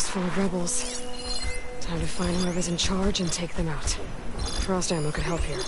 house full of rebels. Time to find whoever's in charge and take them out. Frost ammo could help here.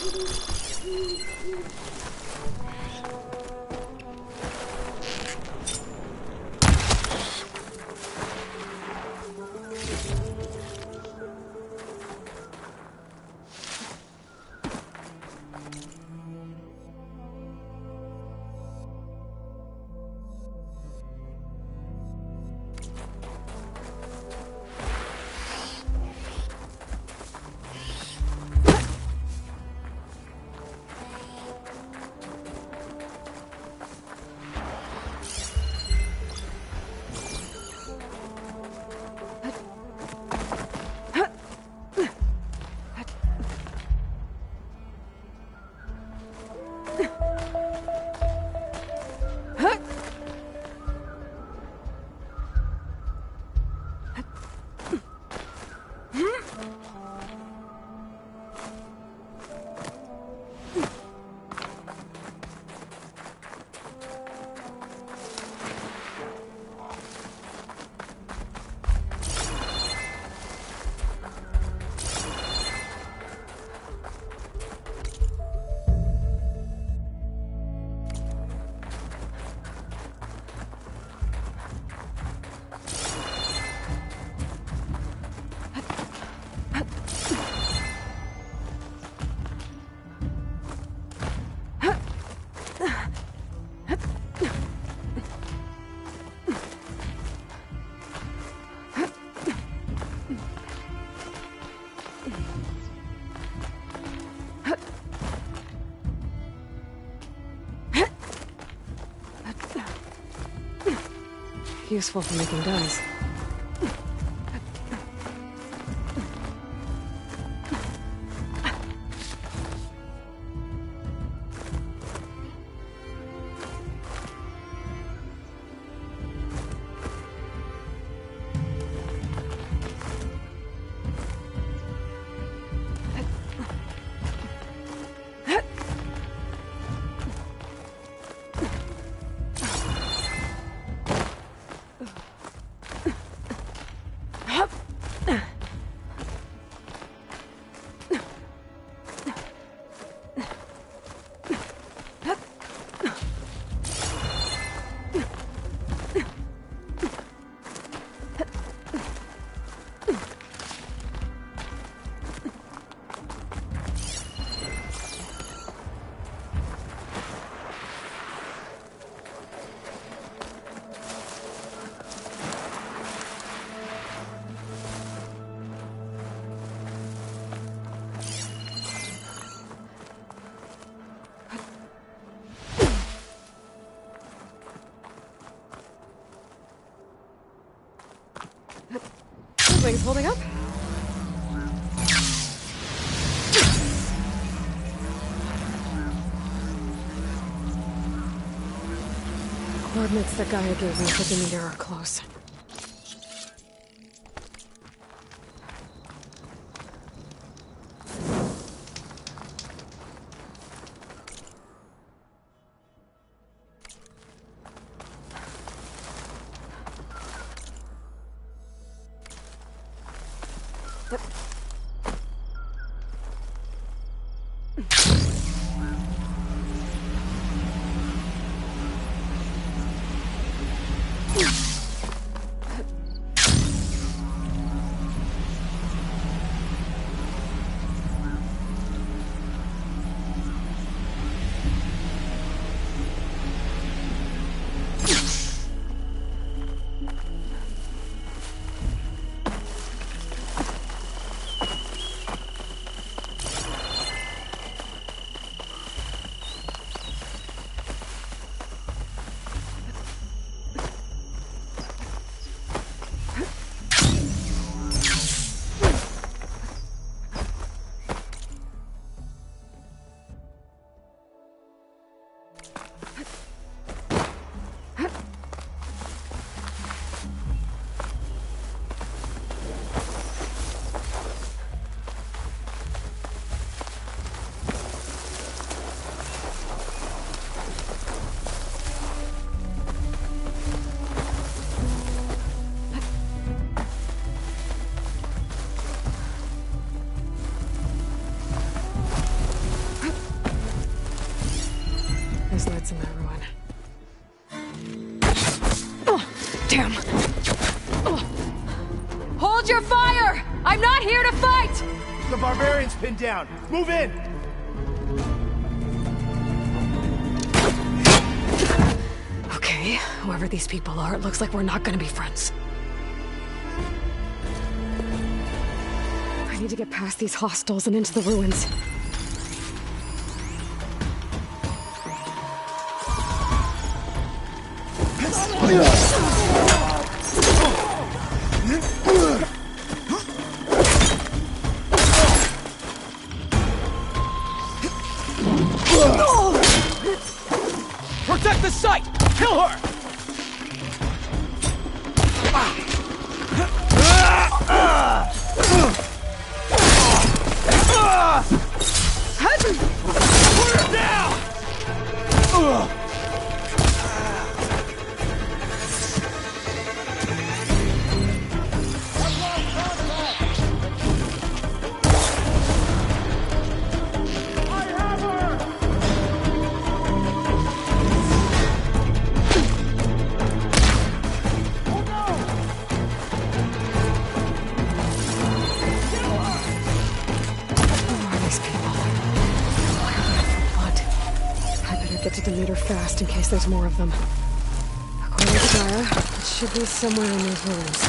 Useful for making dyes. Wings holding up? Coordinates that Gaia gave me for the meter are close. those lights in that ruin. Oh, damn! Oh. Hold your fire! I'm not here to fight! The barbarian's pinned down. Move in! Okay, whoever these people are, it looks like we're not gonna be friends. I need to get past these hostiles and into the ruins. Protect the site! Kill her! Put her down! Get to Demeter fast in case there's more of them. According to Gaia, it should be somewhere in those ruins.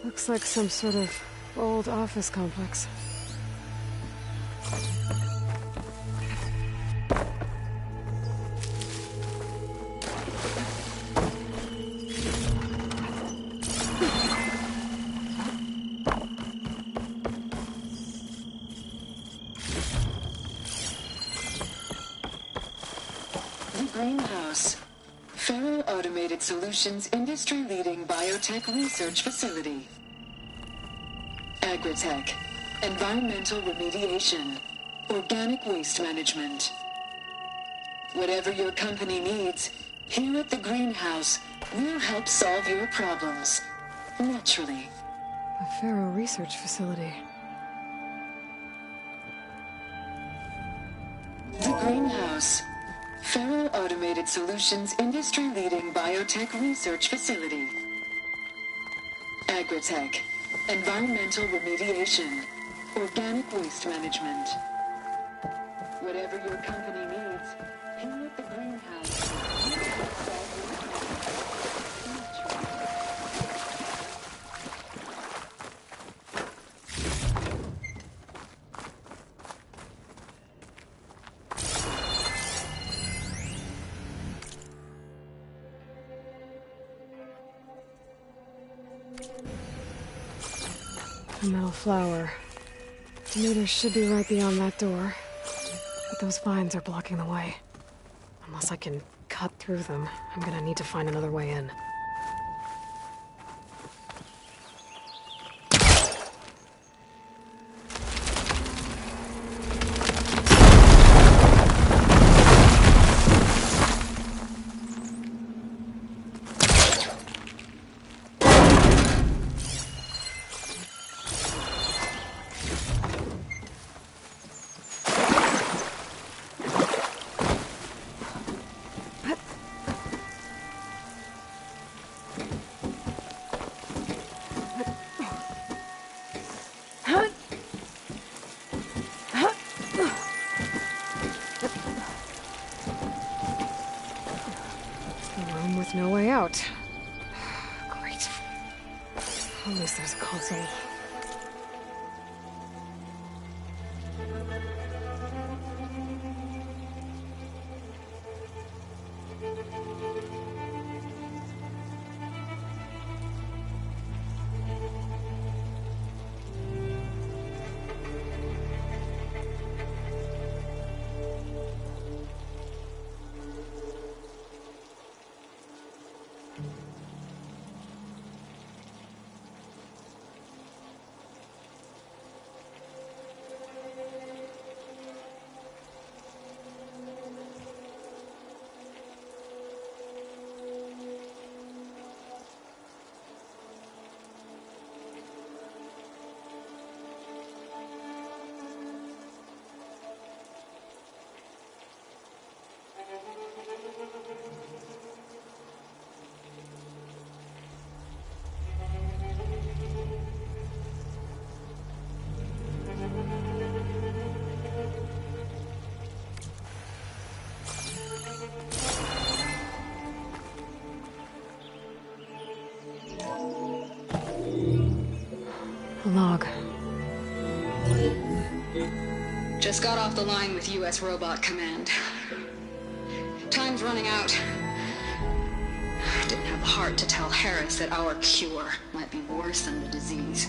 Looks like some sort of old office complex. The Greenhouse. Faro Automated Solutions industry-leading biotech research facility. Agritech, environmental remediation, organic waste management. Whatever your company needs, here at the Greenhouse, we'll help solve your problems. Naturally. A Faro research facility. The Greenhouse. Faro Automated Solutions industry-leading biotech research facility. Agritech. Environmental remediation, organic waste management. Whatever your company needs, here at the Greenhouse, we will help solve your problems. A metal flower. Demeter should be right beyond that door. But those vines are blocking the way. Unless I can cut through them, I'm gonna need to find another way in. No way out. Great. At least there's a console. Just got off the line with US Robot Command. Time's running out. Didn't have the heart to tell Harris that our cure might be worse than the disease.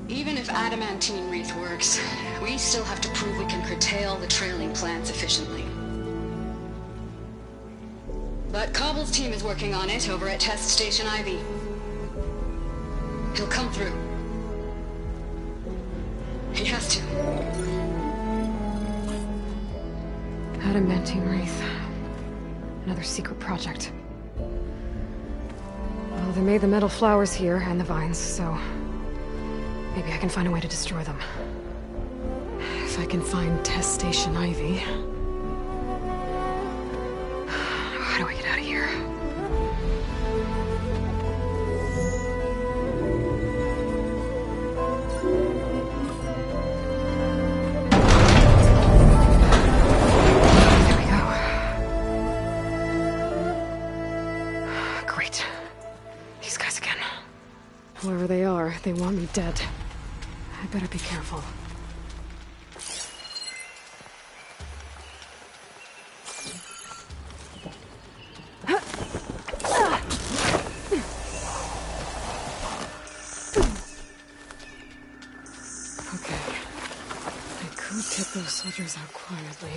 Even if adamantine wreath works, we still have to prove we can curtail the trailing plants efficiently. But Cobble's team is working on it over at Test Station Ivy. He'll come through. He has to. Adamantine Wreath. Another secret project. Well, they made the metal flowers here and the vines, so maybe I can find a way to destroy them. If I can find Test Station Ivy. How do I get out of here? There we go. Great. These guys again. Whoever they are, they want me dead. I better be careful. Take those soldiers out quietly.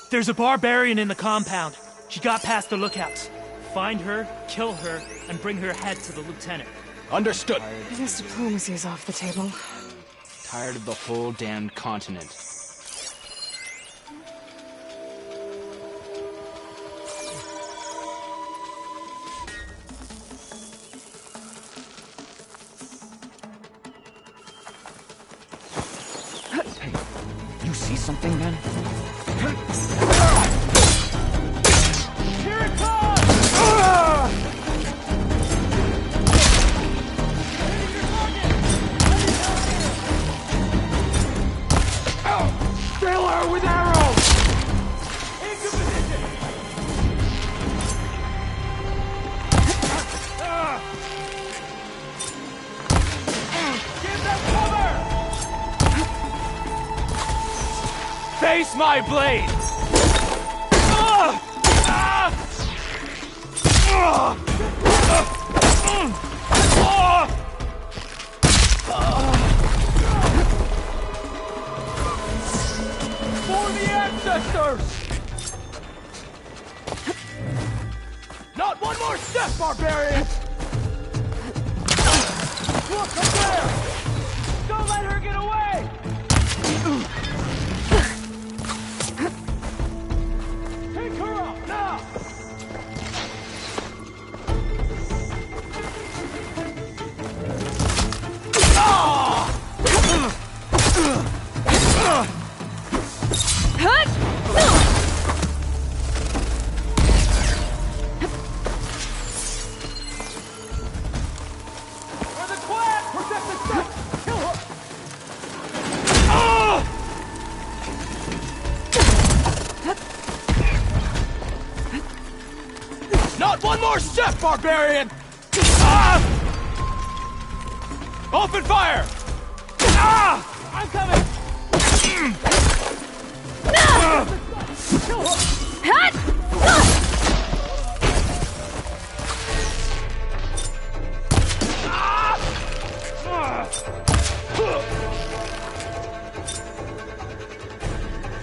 There's a barbarian in the compound. She got past the lookouts. Find her, kill her, and bring her head to the lieutenant. Understood. I guess diplomacy's off the table. Tired of the whole damned continent. Hey, you see something then? Here it comes! Kill her with arrows! Into position! Give them cover! Face my blades! For the ancestors! Not one more step, barbarians! Look up there! Don't let her get away! Pick her up, now! For the clan! Protect the set! Kill her! Not one more step, barbarian! Open fire! I'm coming! Kill her!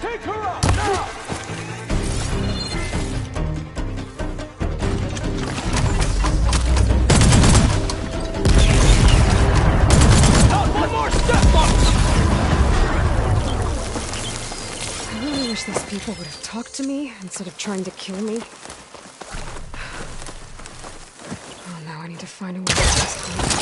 Take her out now! Not one more step, I really wish these people would have talked to me instead of trying to kill me. Oh no, I need to find a way to get this place.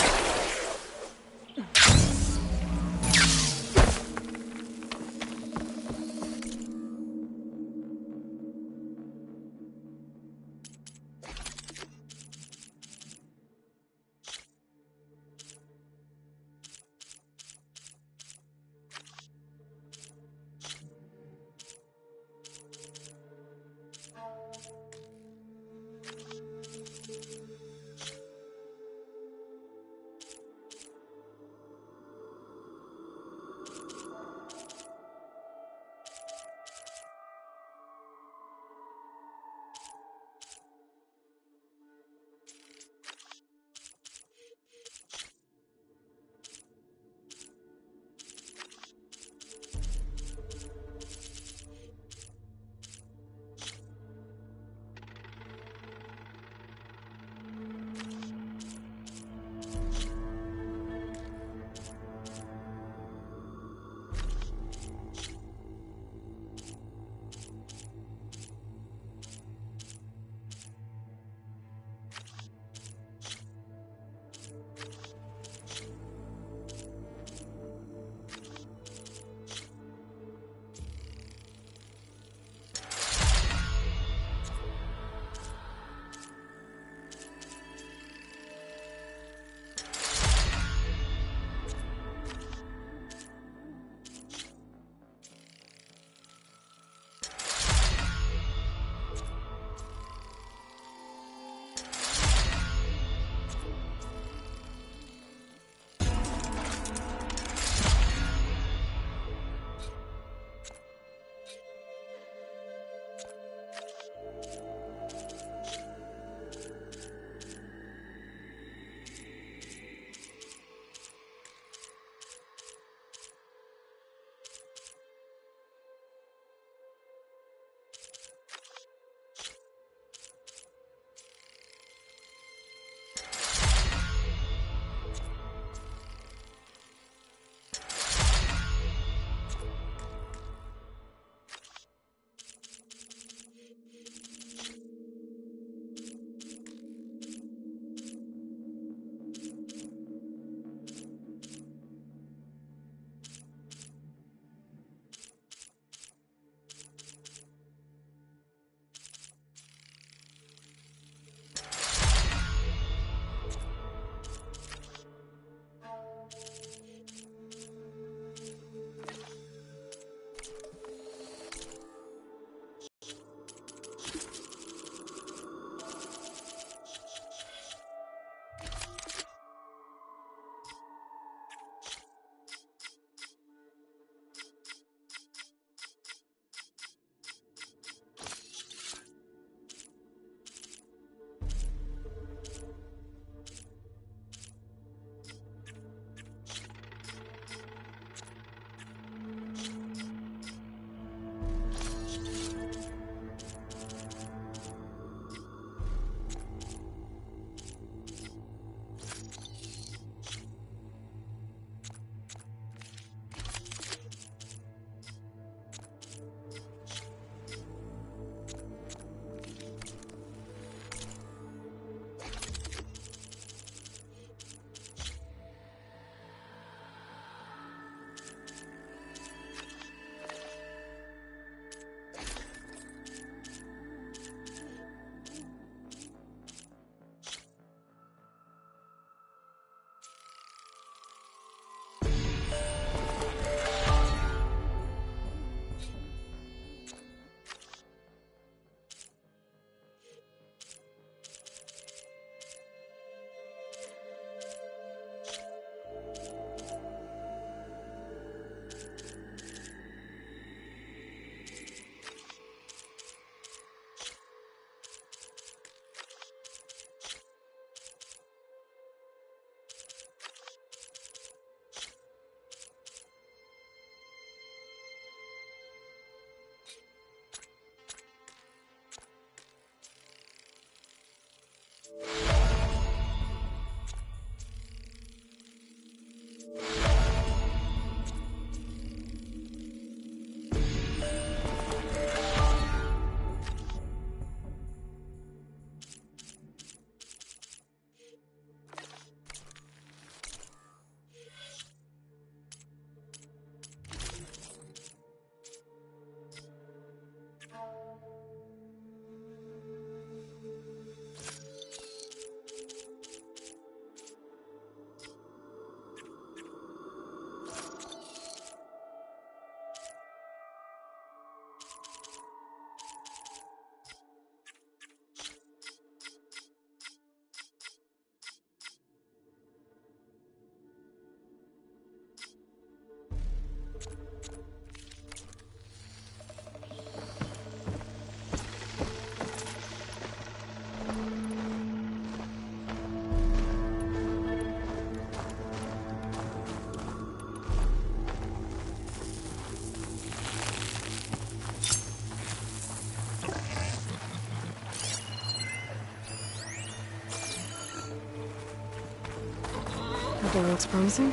Door looks promising.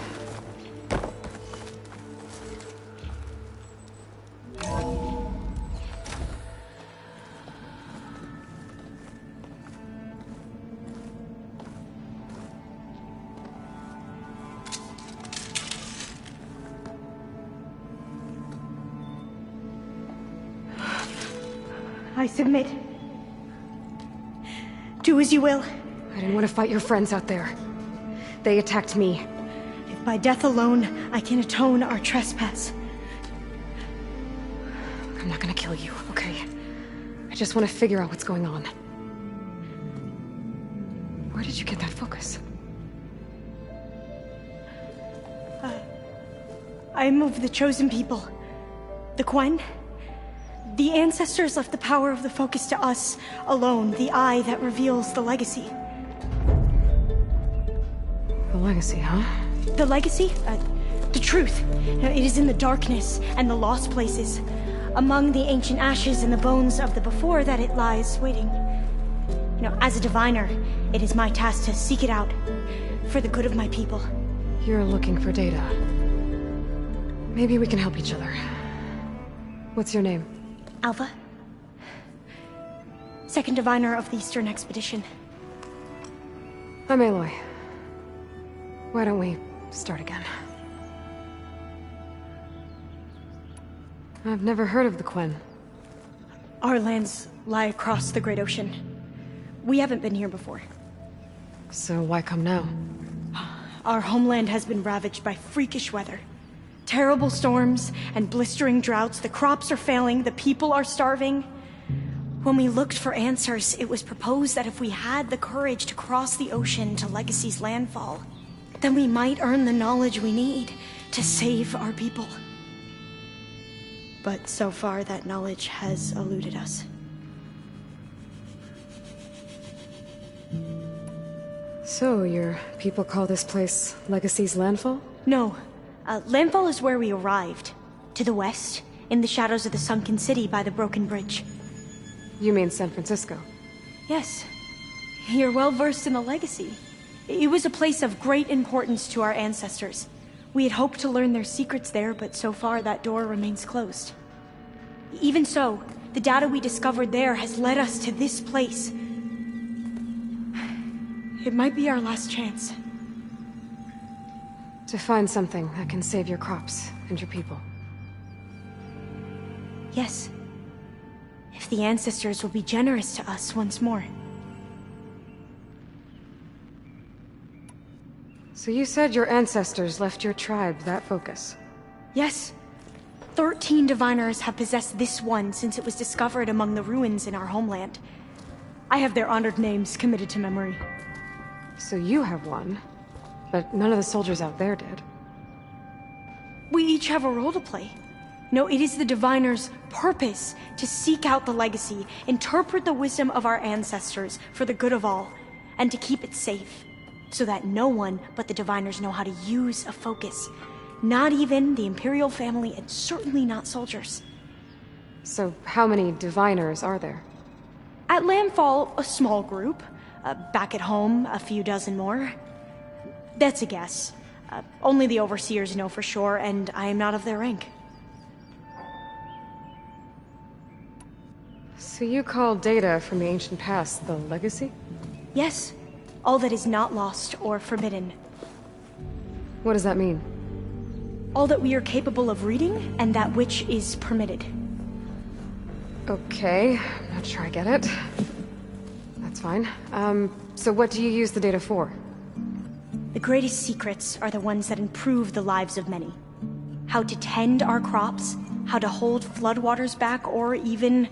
I submit. Do as you will. I didn't want to fight your friends out there. They attacked me. If by death alone I can atone our trespass. I'm not gonna kill you, okay? I just want to figure out what's going on. Where did you get that focus? I am of the chosen people. The Quen. The ancestors left the power of the focus to us alone, the eye that reveals the legacy. The legacy, huh? The legacy? The truth. It is in the darkness and the lost places. Among the ancient ashes and the bones of the before that it lies waiting. As a diviner, it is my task to seek it out. For the good of my people. You're looking for data. Maybe we can help each other. What's your name? Alva. Second diviner of the Eastern Expedition. I'm Aloy. Why don't we start again? I've never heard of the Quen. Our lands lie across the Great Ocean. We haven't been here before. So why come now? Our homeland has been ravaged by freakish weather. Terrible storms and blistering droughts. The crops are failing, the people are starving. When we looked for answers, it was proposed that if we had the courage to cross the ocean to Legacy's landfall, then we might earn the knowledge we need to save our people. But so far, that knowledge has eluded us. So, your people call this place Legacy's landfall? No. Landfall is where we arrived. To the west, in the shadows of the sunken city by the broken bridge. You mean San Francisco? Yes. You're well versed in the Legacy. It was a place of great importance to our ancestors. We had hoped to learn their secrets there, but so far that door remains closed. Even so, the data we discovered there has led us to this place. It might be our last chance. To find something that can save your crops and your people. Yes. If the ancestors will be generous to us once more. So you said your ancestors left your tribe that focus? Yes. 13 diviners have possessed this one since it was discovered among the ruins in our homeland. I have their honored names committed to memory. So you have one, but none of the soldiers out there did. We each have a role to play. No, it is the diviner's purpose to seek out the legacy, interpret the wisdom of our ancestors for the good of all, and to keep it safe, so that no one but the diviners know how to use a focus. Not even the Imperial family, and certainly not soldiers. So how many diviners are there? At landfall, a small group. Back at home, a few dozen more. That's a guess. Only the overseers know for sure, and I am not of their rank. So you call data from the ancient past the legacy? Yes. All that is not lost or forbidden. What does that mean? All that we are capable of reading, and that which is permitted. Okay, I'm not sure I get it. That's fine. So what do you use the data for? The greatest secrets are the ones that improve the lives of many. How to tend our crops, how to hold floodwaters back, or even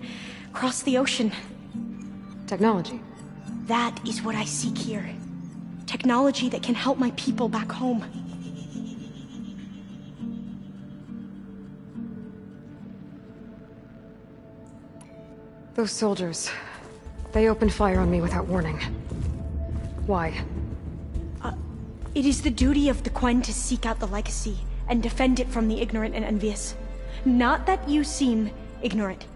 cross the ocean. Technology. That is what I seek here. Technology that can help my people back home. Those soldiers, they opened fire on me without warning. Why? It is the duty of the Quen to seek out the legacy and defend it from the ignorant and envious. Not that you seem ignorant.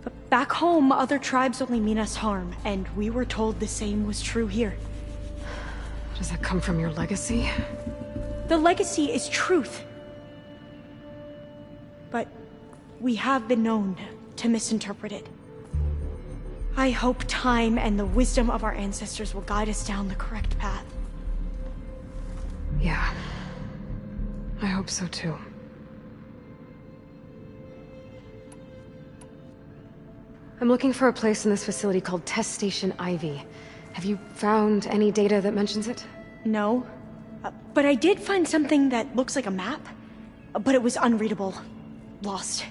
But back home, other tribes only mean us harm, and we were told the same was true here. Does that come from your legacy? The legacy is truth. But we have been known to misinterpret it. I hope time and the wisdom of our ancestors will guide us down the correct path. Yeah. I hope so too. I'm looking for a place in this facility called Test Station Ivy. Have you found any data that mentions it? No. But I did find something that looks like a map. But it was unreadable. Lost.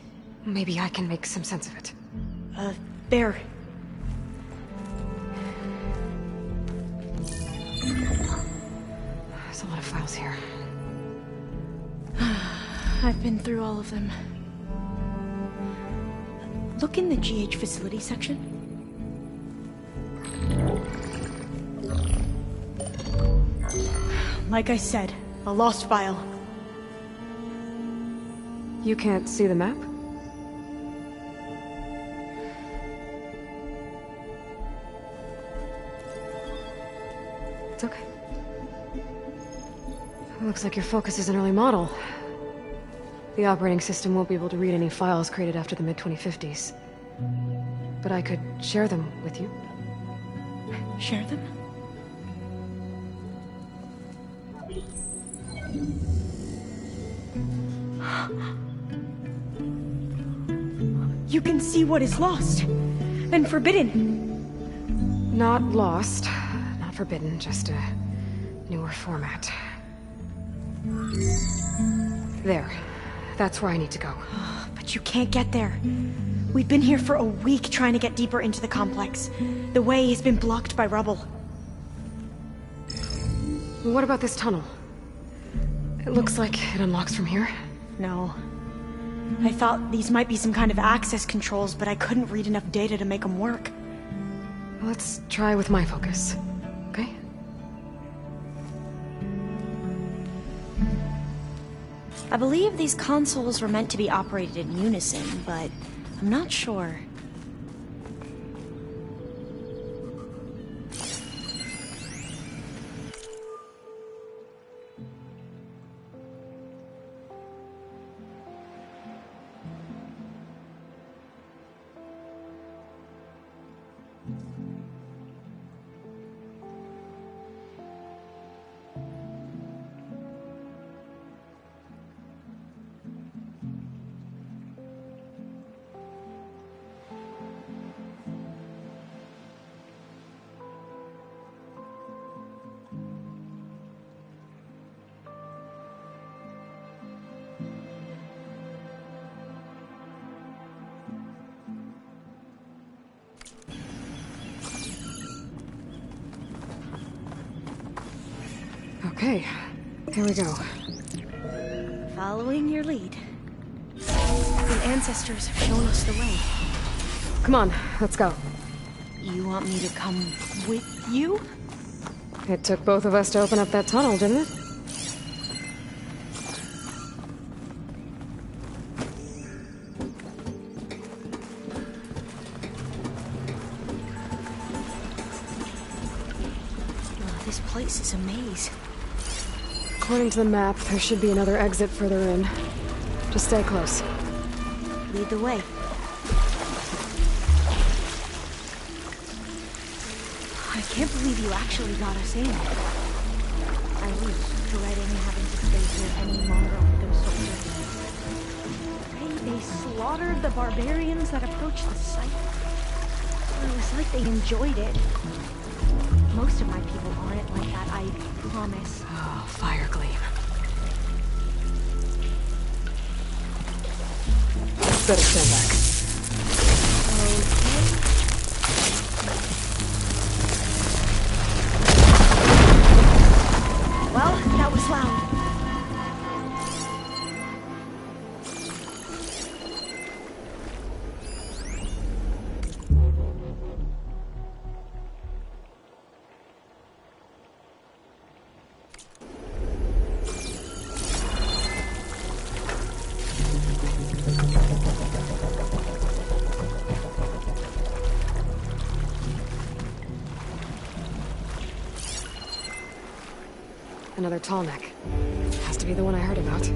Maybe I can make some sense of it. There. There's a lot of files here. I've been through all of them. Look in the GH facility section. Like I said, a lost file. You can't see the map? It's okay. It looks like your focus is an early model. The operating system won't be able to read any files created after the mid-2050s. But I could share them with you. Share them? You can see what is lost and forbidden. Not lost, not forbidden, just a newer format. There. That's where I need to go. But you can't get there. We've been here for a week trying to get deeper into the complex. The way has been blocked by rubble. What about this tunnel? It looks like it unlocks from here. No. I thought these might be some kind of access controls, but I couldn't read enough data to make them work. Let's try with my focus, okay? I believe these consoles were meant to be operated in unison, but I'm not sure. Okay, here we go. Following your lead. The ancestors have shown us the way. Come on, let's go. You want me to come with you? It took both of us to open up that tunnel, didn't it? Oh, this place is a maze. According to the map, there should be another exit further in. Just stay close. Lead the way. I can't believe you actually got us in. I was dreading having to stay here any longer with those soldiers. They slaughtered the barbarians that approached the site. It was like they enjoyed it. Most of my people aren't like that, I promise. Oh, fire gleam. Better stand back. Okay. Well, that was loud. Another tall neck. Has to be the one I heard about.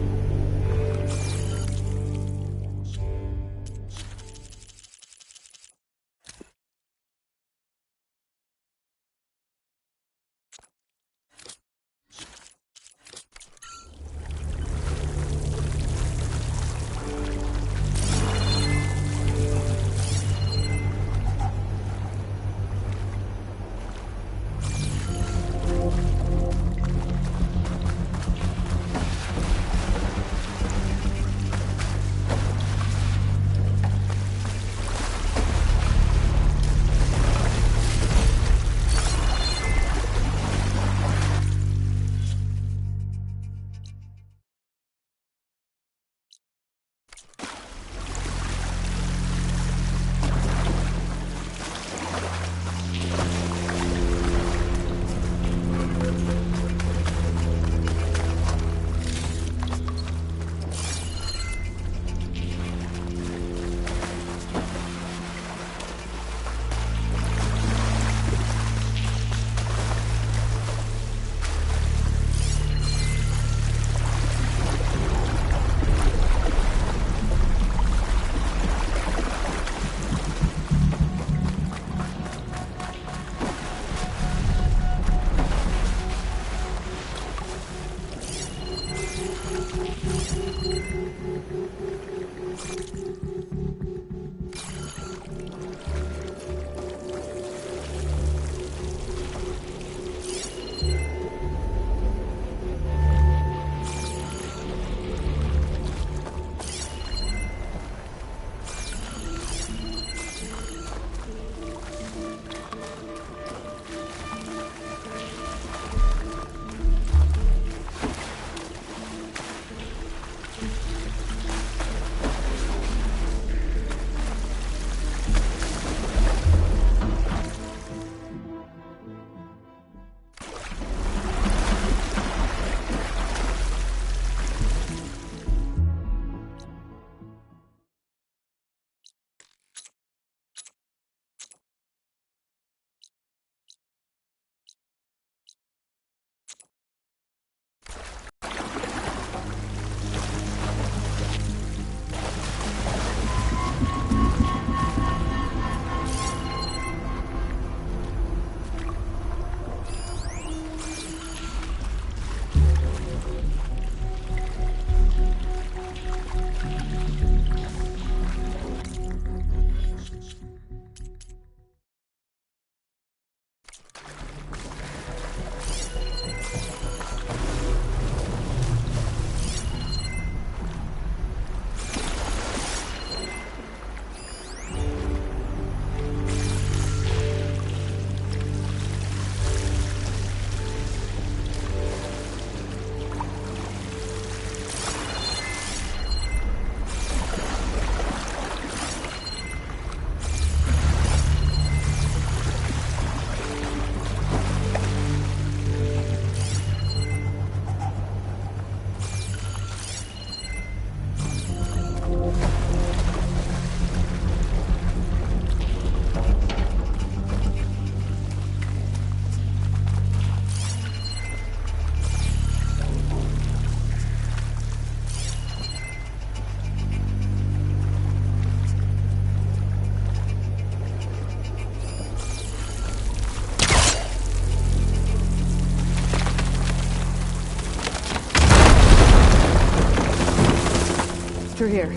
Through here.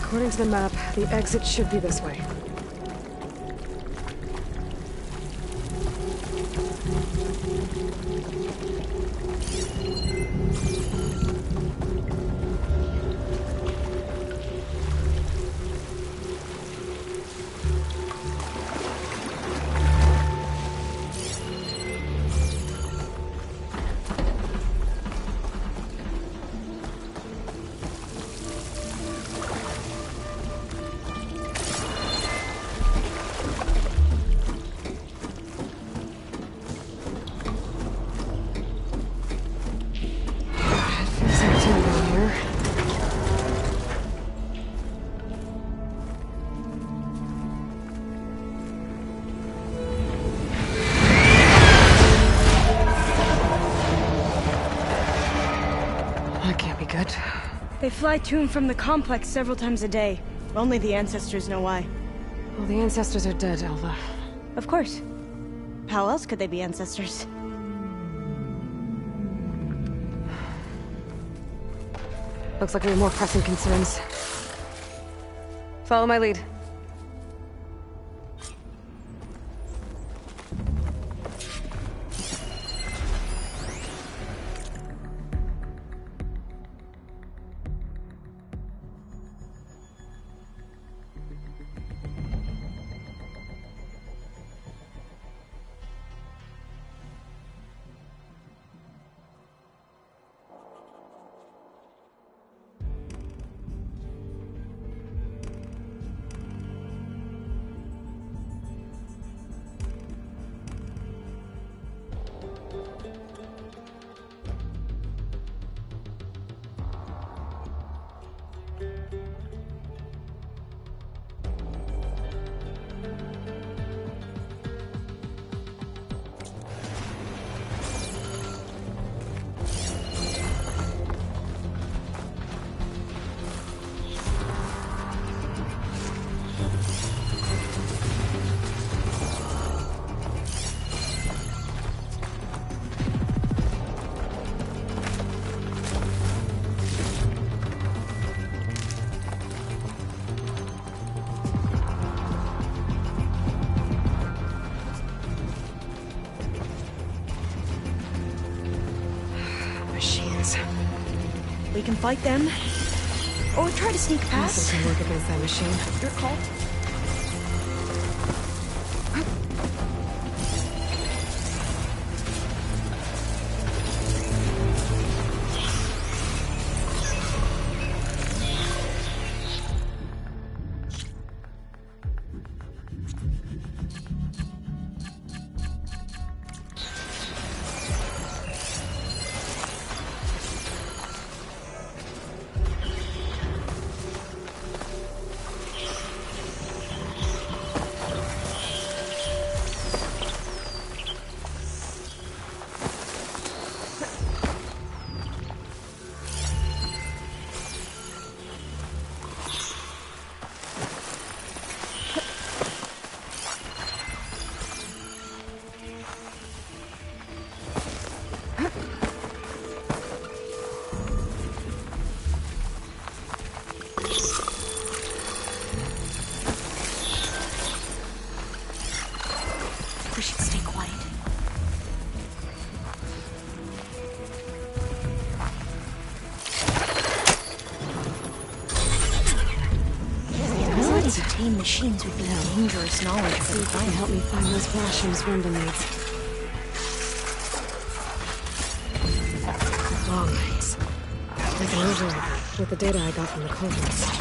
According to the map, the exit should be this way. They fly to and from the complex several times a day. Only the ancestors know why. Well, the ancestors are dead, Alva. Of course. How else could they be ancestors? Looks like we have more pressing concerns. Follow my lead. Machines. We can fight them, or try to sneak past. Nothing can work against that machine. Your call. We should stay quiet. The ability to tame machines would be dangerous knowledge for the planet. Help me find those Blasham's Brenda needs. Long ways. I can overlap with the data I got from the cultists.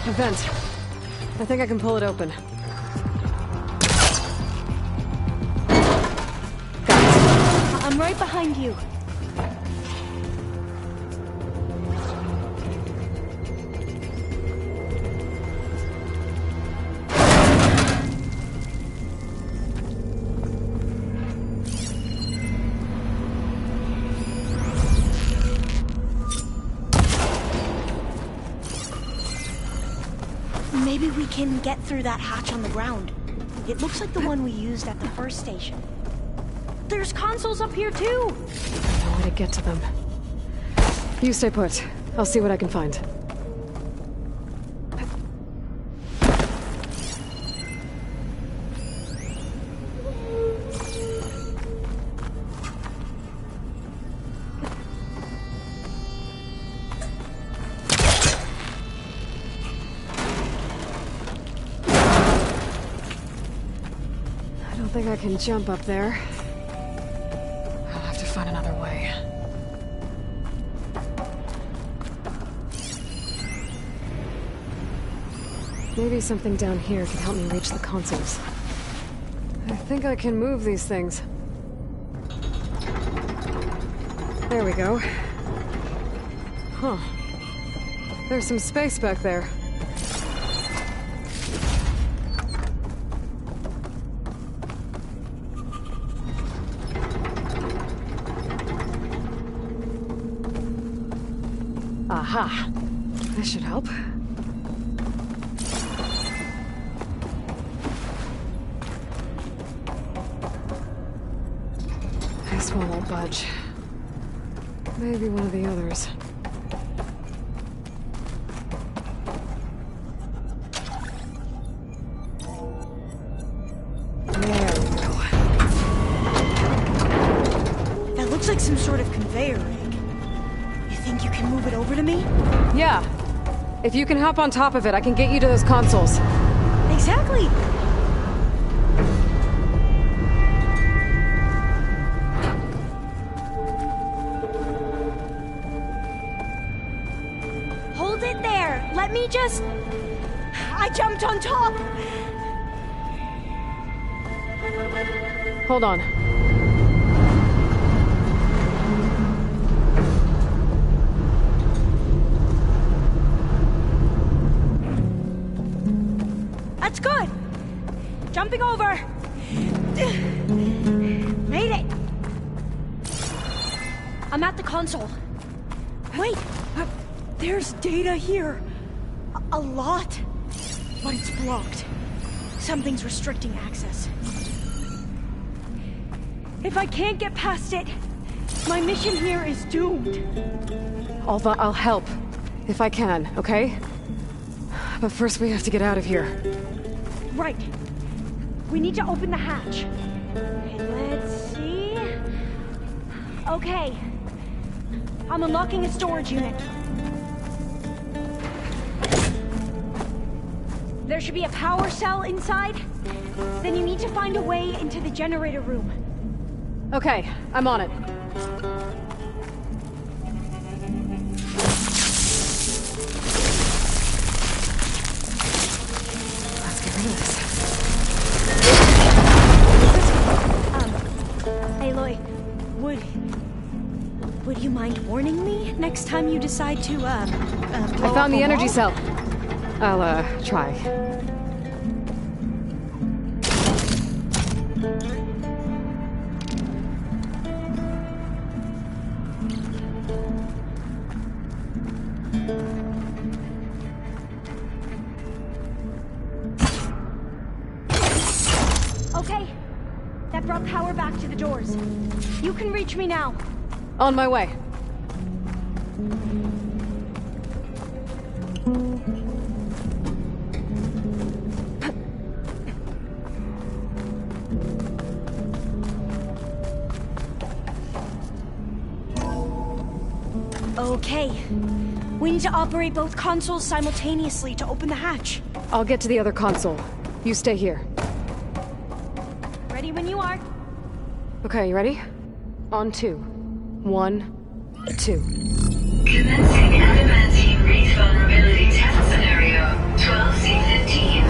A vent. I think I can pull it open. I'm right behind you. Maybe we can get through that hatch on the ground. It looks like the one we used at the first station. There's consoles up here too! No way to get to them. You stay put. I'll see what I can find. I don't think I can jump up there. I'll have to find another way. Maybe something down here can help me reach the consoles. I think I can move these things. There we go. Huh. There's some space back there. Aha! This should help. This one won't budge. Maybe one of the others. There we go. That looks like some sort of conveyor rig. You think you can move it over to me? Yeah. If you can hop on top of it, I can get you to those consoles. Exactly! Hold it there! Let me just... I jumped on top! Hold on. That's good! Jumping over! Made it! I'm at the console. Wait! There's data here. A lot. But it's blocked. Something's restricting access. If I can't get past it, my mission here is doomed. Alva, I'll help. If I can, okay? But first we have to get out of here. Right. We need to open the hatch. Let's see... Okay. I'm unlocking a storage unit. There should be a power cell inside. Then you need to find a way into the generator room. Okay, I'm on it. Let's get rid of this. Hey, Aloy, would you mind warning me next time you decide to, blow I found up the a energy wall? cell. I'll, try. Okay. That brought power back to the doors. You can reach me now. On my way. Okay. We need to operate both consoles simultaneously to open the hatch. I'll get to the other console. You stay here. Ready when you are. Okay, you ready? On 2. 1, 2. Commencing adamantine wreath vulnerability test scenario 12C15.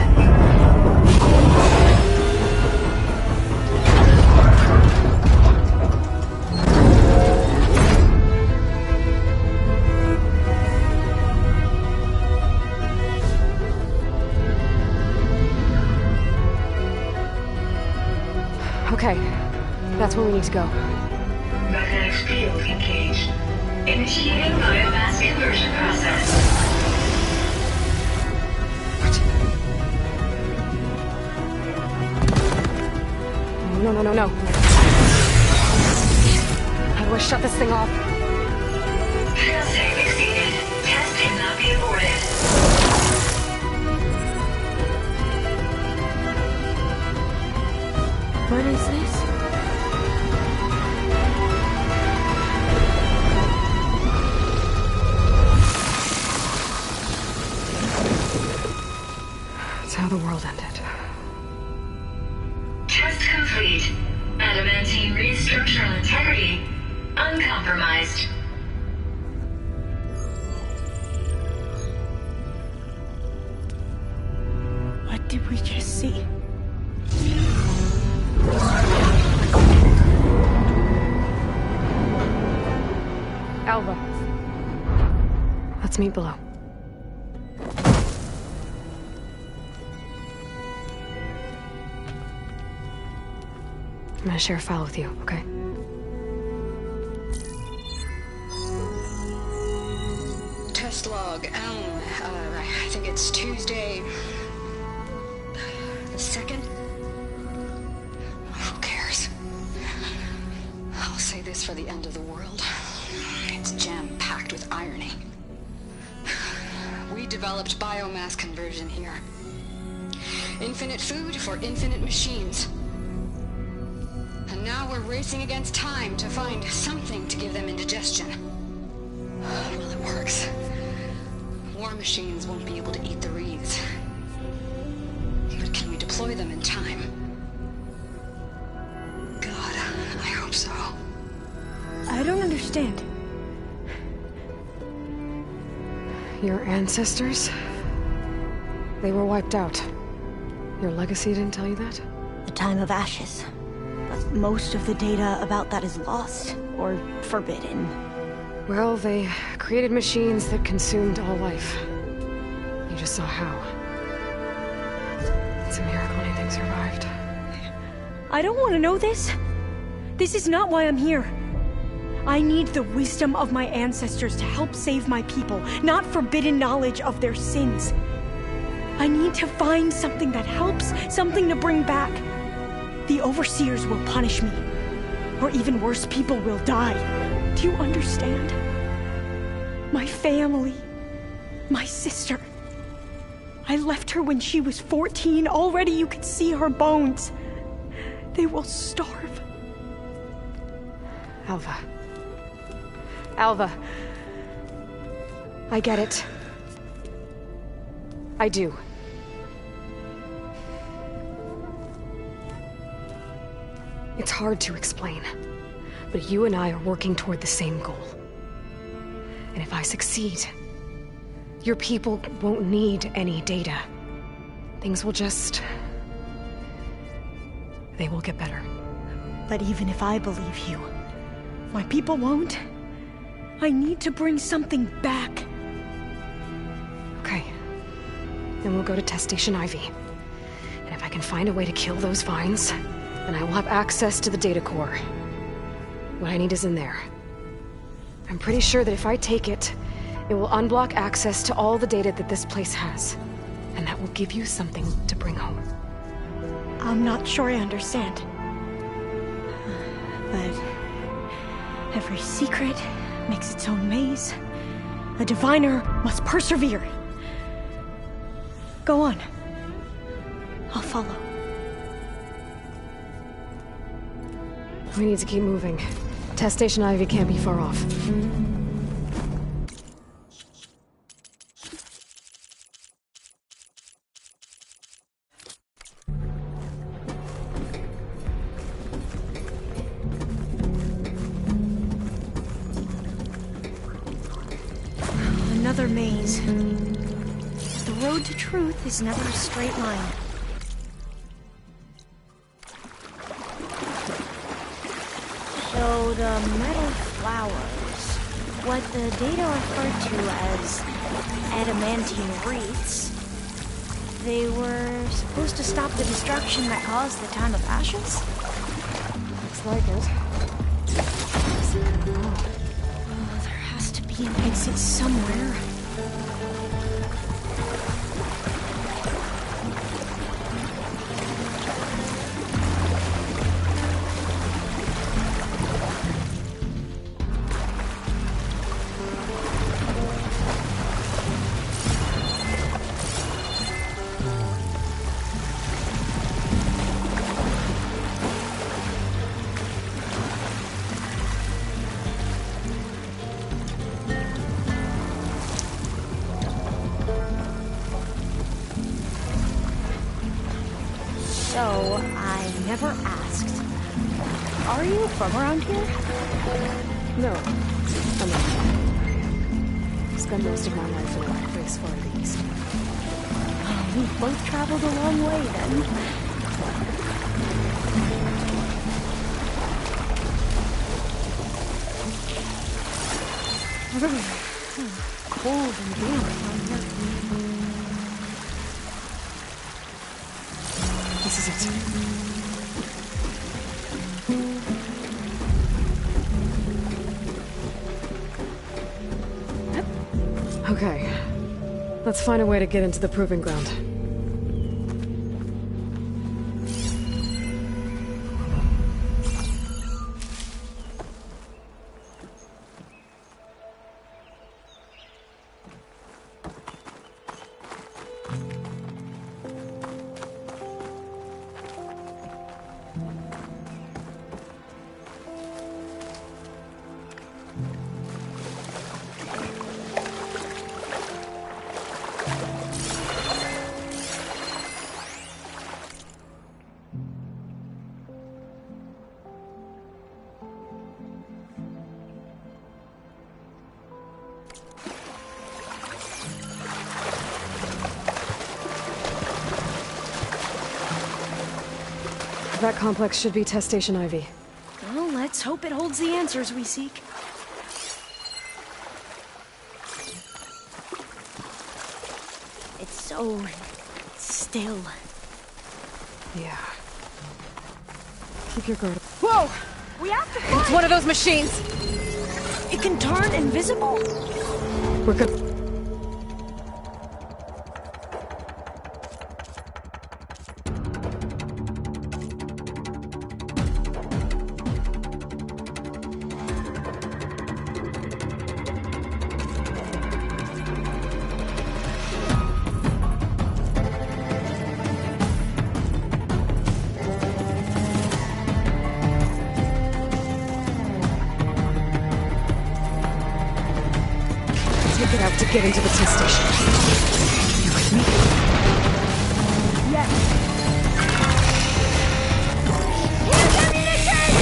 Okay, that's where we need to go. Magnetic field engaged. Initiating biomass conversion process. What? No. How do I shut this thing off? Failsafe exceeded. Test cannot be aborted. What is this? It's how the world ended. Test complete. Adamantine reed structural integrity uncompromised. What did we just see? Alva. Let's meet below. I'm gonna share a file with you, okay? Test log, I think it's Tuesday the 2nd? Who cares? I'll say this for the end of the world. It's jam-packed with irony. We developed biomass conversion here. Infinite food for infinite machines. And now we're racing against time to find something to give them indigestion. Well, it works. War machines won't be able to eat the reeds. But can we deploy them in time? God, I hope so. I don't understand. Your ancestors? They were wiped out. Your legacy didn't tell you that? The time of ashes. But most of the data about that is lost or forbidden. Well, they created machines that consumed all life. You just saw how. It's a miracle anything survived. I don't want to know this. This is not why I'm here. I need the wisdom of my ancestors to help save my people, not forbidden knowledge of their sins. I need to find something that helps, something to bring back. The overseers will punish me. Or even worse, people will die. Do you understand? My family. My sister. I left her when she was 14. Already you could see her bones. They will starve. Alva. Alva. I get it. I do. It's hard to explain, but you and I are working toward the same goal. And if I succeed, your people won't need any data. Things will just... they will get better. But even if I believe you, my people won't. I need to bring something back. Okay. Then we'll go to Test Station Ivy. And if I can find a way to kill those vines, then I will have access to the data core. What I need is in there. I'm pretty sure that if I take it, it will unblock access to all the data that this place has. And that will give you something to bring home. I'm not sure I understand. But every secret makes its own maze. A diviner must persevere. Go on. I'll follow. We need to keep moving. Test Station Ivy can't be far off. Another maze. The road to truth is never a straight line. So the metal flowers, what the data referred to as adamantine wreaths, they were supposed to stop the destruction that caused the time of ashes? Looks like it. Oh, there has to be an exit somewhere. So, I never asked. Are you from around here? No. I'm not. Spent most of my life in a place far to the east. We've both traveled a long way then. Cold and damp down here. This is it. Okay. Let's find a way to get into the proving ground. That complex should be Test Station Ivy. Well, let's hope it holds the answers we seek. It's so still. Yeah. Keep your guard. Whoa! We have to find It's one of those machines! it! Can turn invisible? We're good. Take it out to get into the test station. You with me? Yes. Here's ammunition!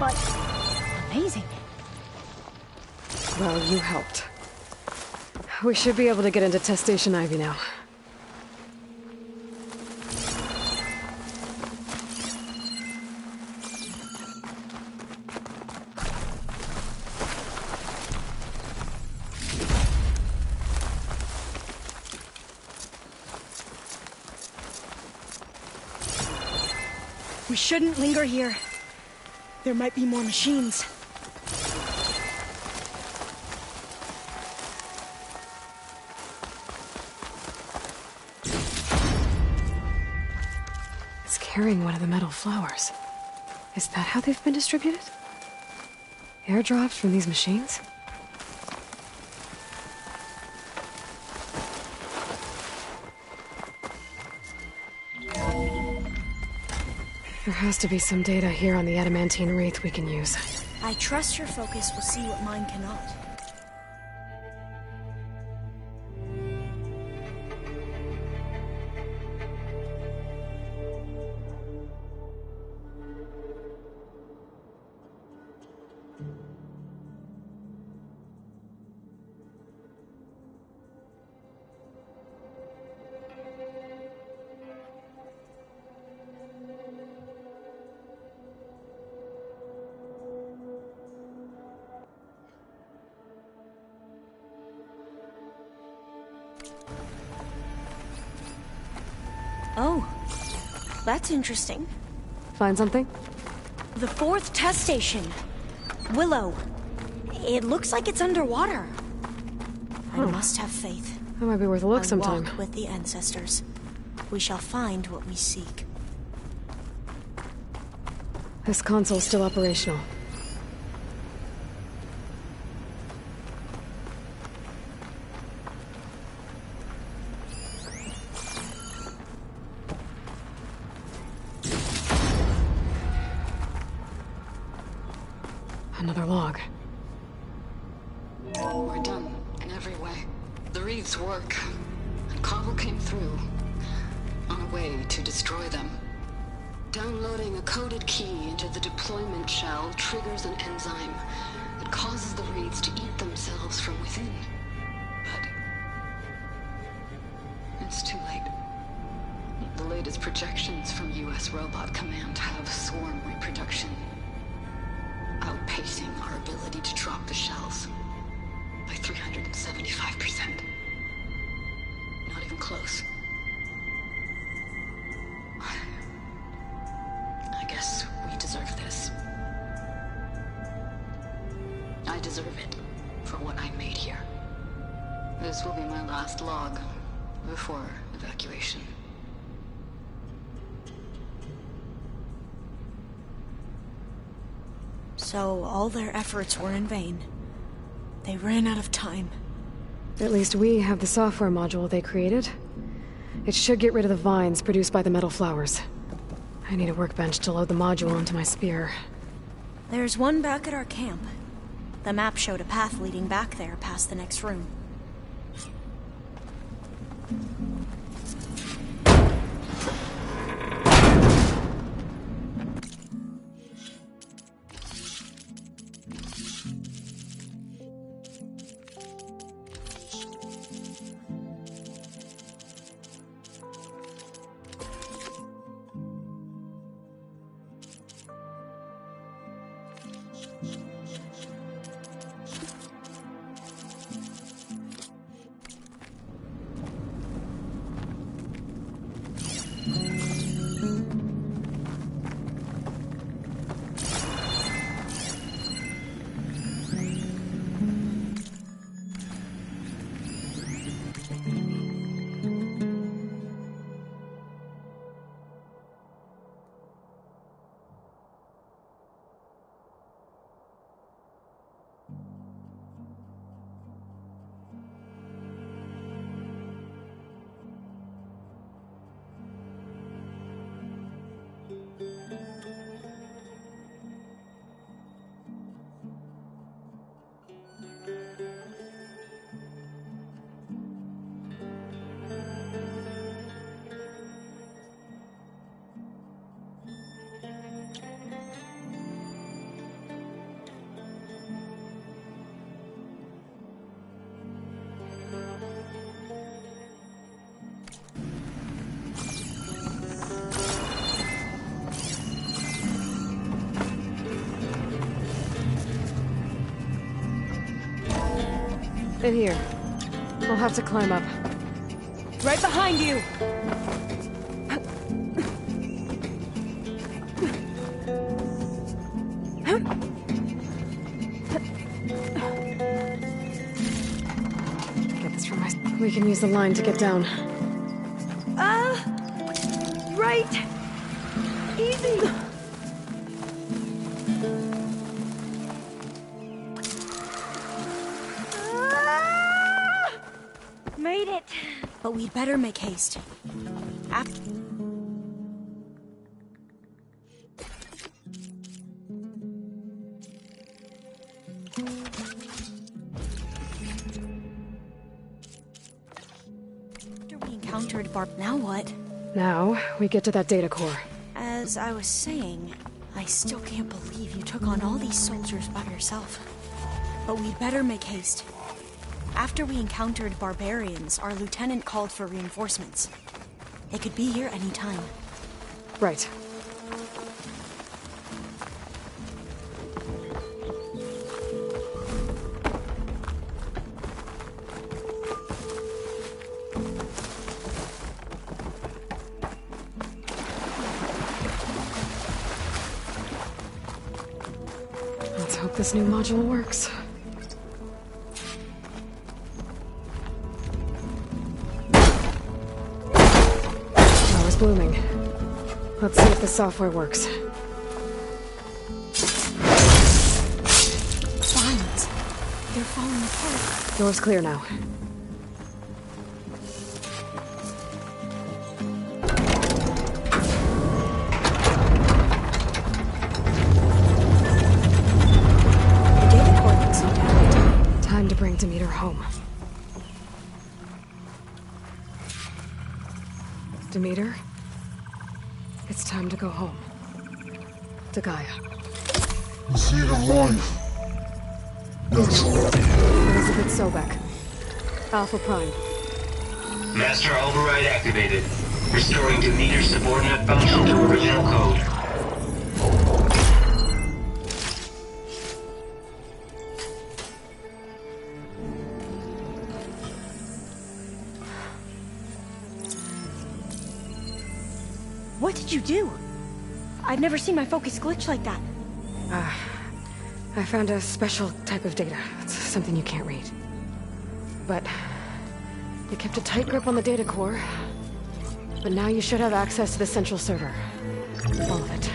but amazing. Well, you helped. We should be able to get into Test Station Ivy now. We shouldn't linger here. There might be more machines. It's carrying one of the metal flowers. Is that how they've been distributed? Airdrops from these machines? There has to be some data here on the adamantine wreath we can use. I trust your focus will see what mine cannot. Oh, that's interesting. Find something? The 4th test station. Willow. It looks like it's underwater. I must have faith. That might be worth a look I sometime. walk with the ancestors. We shall find what we seek. This console's still operational. Another log. We're done in every way. The wreaths work, and Cobble came through on a way to destroy them. Downloading a coded key into the deployment shell triggers an enzyme that causes the wreaths to eat themselves from within. But it's too late. The latest projections from US Robot Command have swarm reproduction, outpacing our ability to drop the shells by 375%. Not even close. I guess we deserve this. I deserve it for what I made here. This will be my last log before evacuation. So all their efforts were in vain. They ran out of time. At least we have the software module they created. It should get rid of the vines produced by the metal flowers. I need a workbench to load the module onto my spear. There's one back at our camp. The map showed a path leading back there past the next room. In here. We'll have to climb up. Right behind you! Get this from my... We can use the line to get down. Right! Easy! Made it! But we'd better make haste. After we encountered Barb, now what? Now, we get to that data core. As I was saying, I still can't believe you took on all these soldiers by yourself. But we'd better make haste. After we encountered barbarians, our lieutenant called for reinforcements. They could be here any time. Right. Let's hope this new module works. Blooming. Let's see if the software works. Vines. They're falling apart. Door's clear now. The data core looks intact. Time to bring Demeter home. Demeter? It's time to go home. To Gaia. The seed of life. Elizabeth Sobek. Alpha Prime. Master override activated. Restoring Demeter's subordinate function to original code. What did you do? I've never seen my focus glitch like that. I found a special type of data. It's something you can't read. But you kept a tight grip on the data core. But now you should have access to the central server. All of it.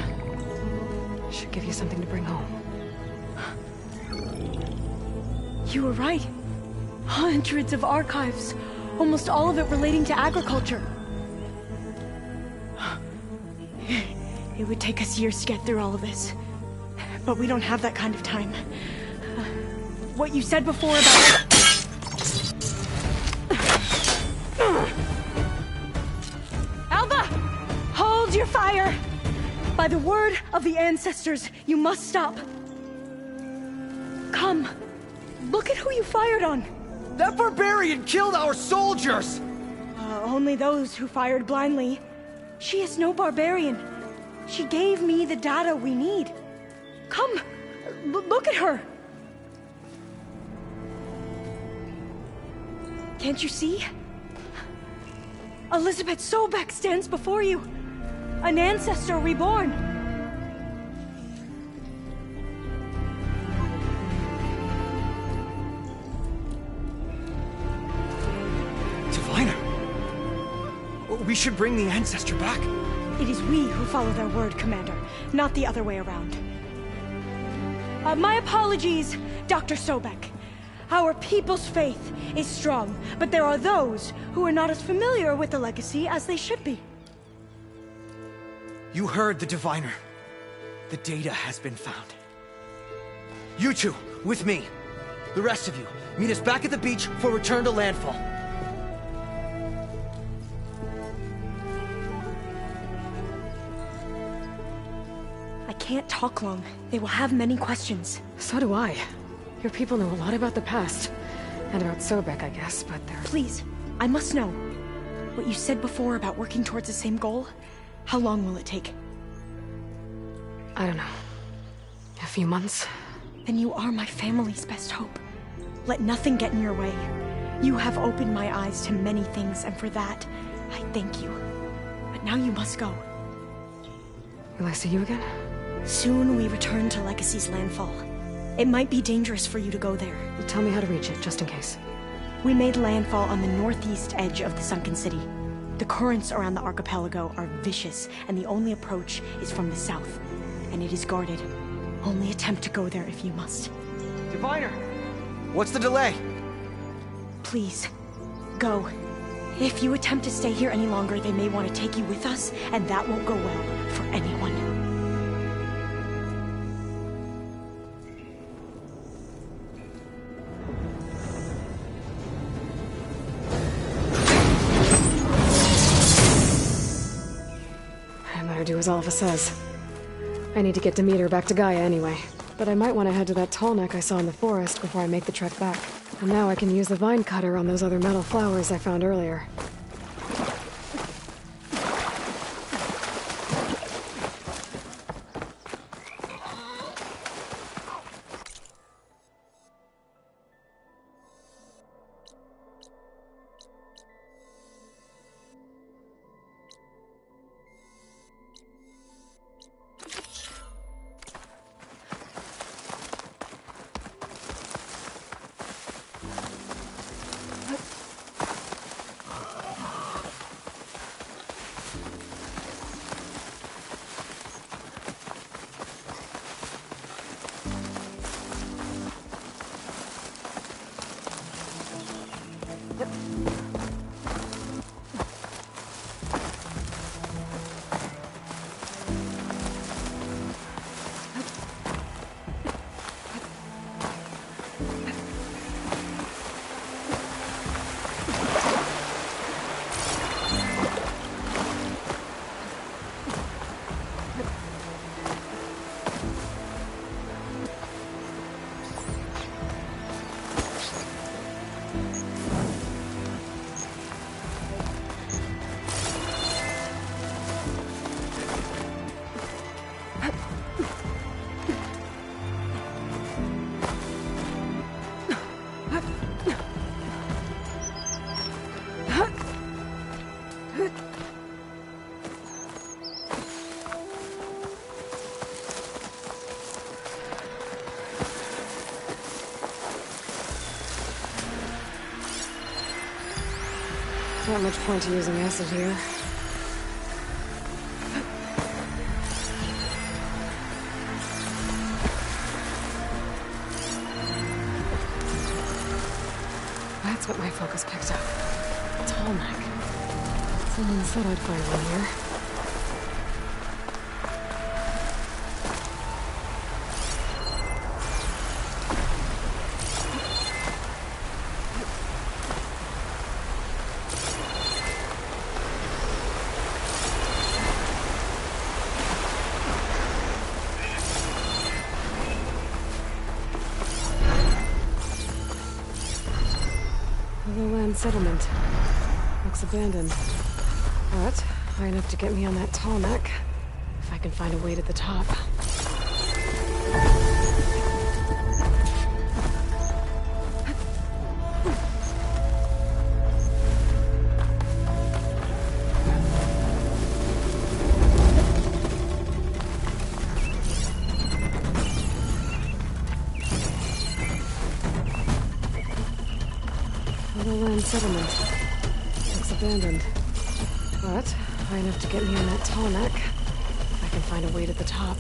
Should give you something to bring home. You were right. Hundreds of archives. Almost all of it relating to agriculture. It would take us years to get through all of this. But we don't have that kind of time. What you said before about... Alva! Hold your fire! By the word of the ancestors, you must stop. Come. Look at who you fired on. That barbarian killed our soldiers! Only those who fired blindly. She is no barbarian. She gave me the data we need. Come, look at her. Can't you see? Elizabeth Sobek stands before you. An ancestor reborn. Diviner! We should bring the ancestor back. It is we who follow their word, Commander, not the other way around. My apologies, Dr. Sobek. Our people's faith is strong, but there are those who are not as familiar with the legacy as they should be. You heard the diviner. The data has been found. You two, with me. The rest of you, meet us back at the beach for return to landfall. I can't talk long. They will have many questions. So do I. Your people know a lot about the past. And about Sobek, I guess, but they're... Please, I must know. What you said before about working towards the same goal, how long will it take? I don't know. A few months? Then you are my family's best hope. Let nothing get in your way. You have opened my eyes to many things, and for that, I thank you. But now you must go. Will I see you again? Soon we return to Legacy's landfall. It might be dangerous for you to go there. Tell me how to reach it, just in case. We made landfall on the northeast edge of the sunken city. The currents around the archipelago are vicious, and the only approach is from the south. And it is guarded. Only attempt to go there if you must. Diviner! What's the delay? Please, go. If you attempt to stay here any longer, they may want to take you with us, and that won't go well for anyone. I better do as Alva says. I need to get Demeter back to Gaia anyway. But I might want to head to that tall neck I saw in the forest before I make the trek back. And now I can use the vine cutter on those other metal flowers I found earlier. Not much point to using acid here. That's what my focus picked up. Tall neck. Someone said I'd find one here. Land settlement. Looks abandoned. But high enough to get me on that tall neck. If I can find a way to the top. Land settlement. Looks abandoned. But high enough to get me on that tall neck. If I can find a way to the top.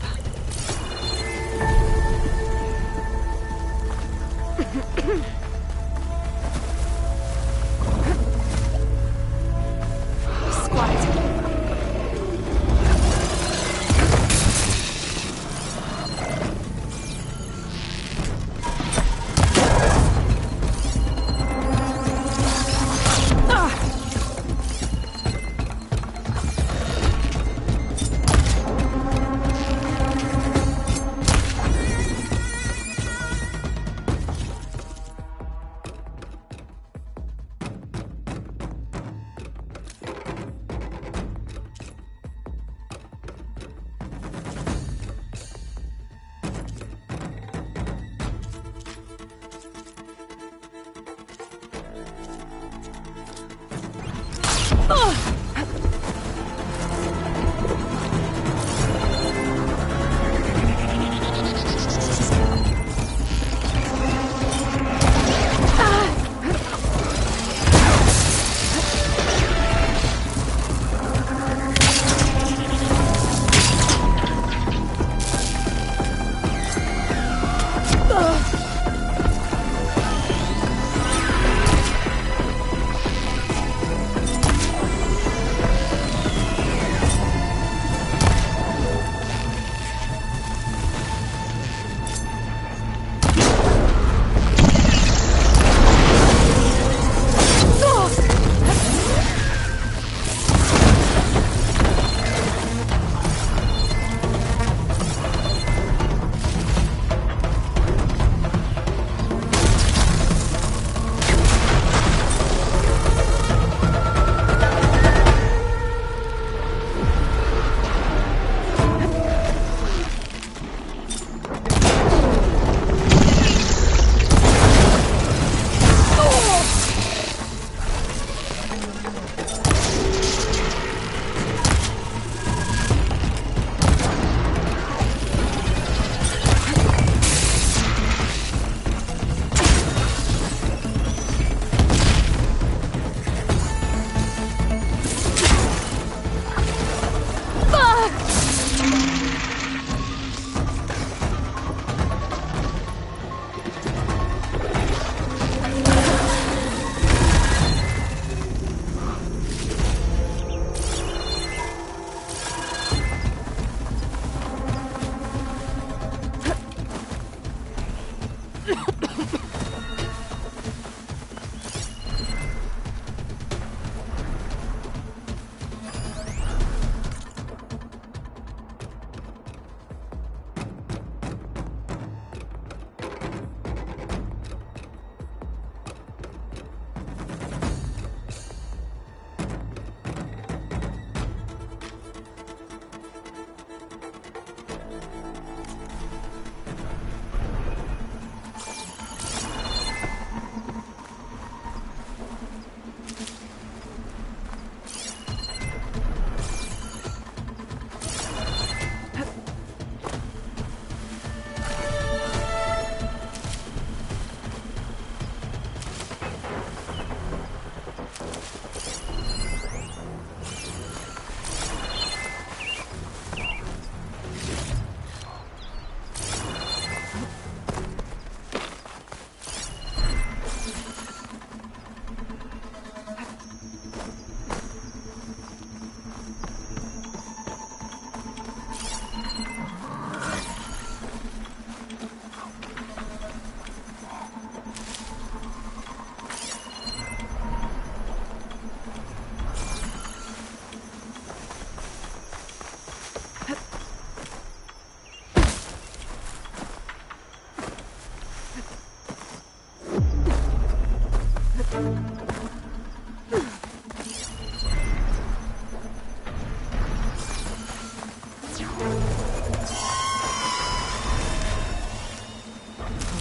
I'll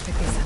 pick these up.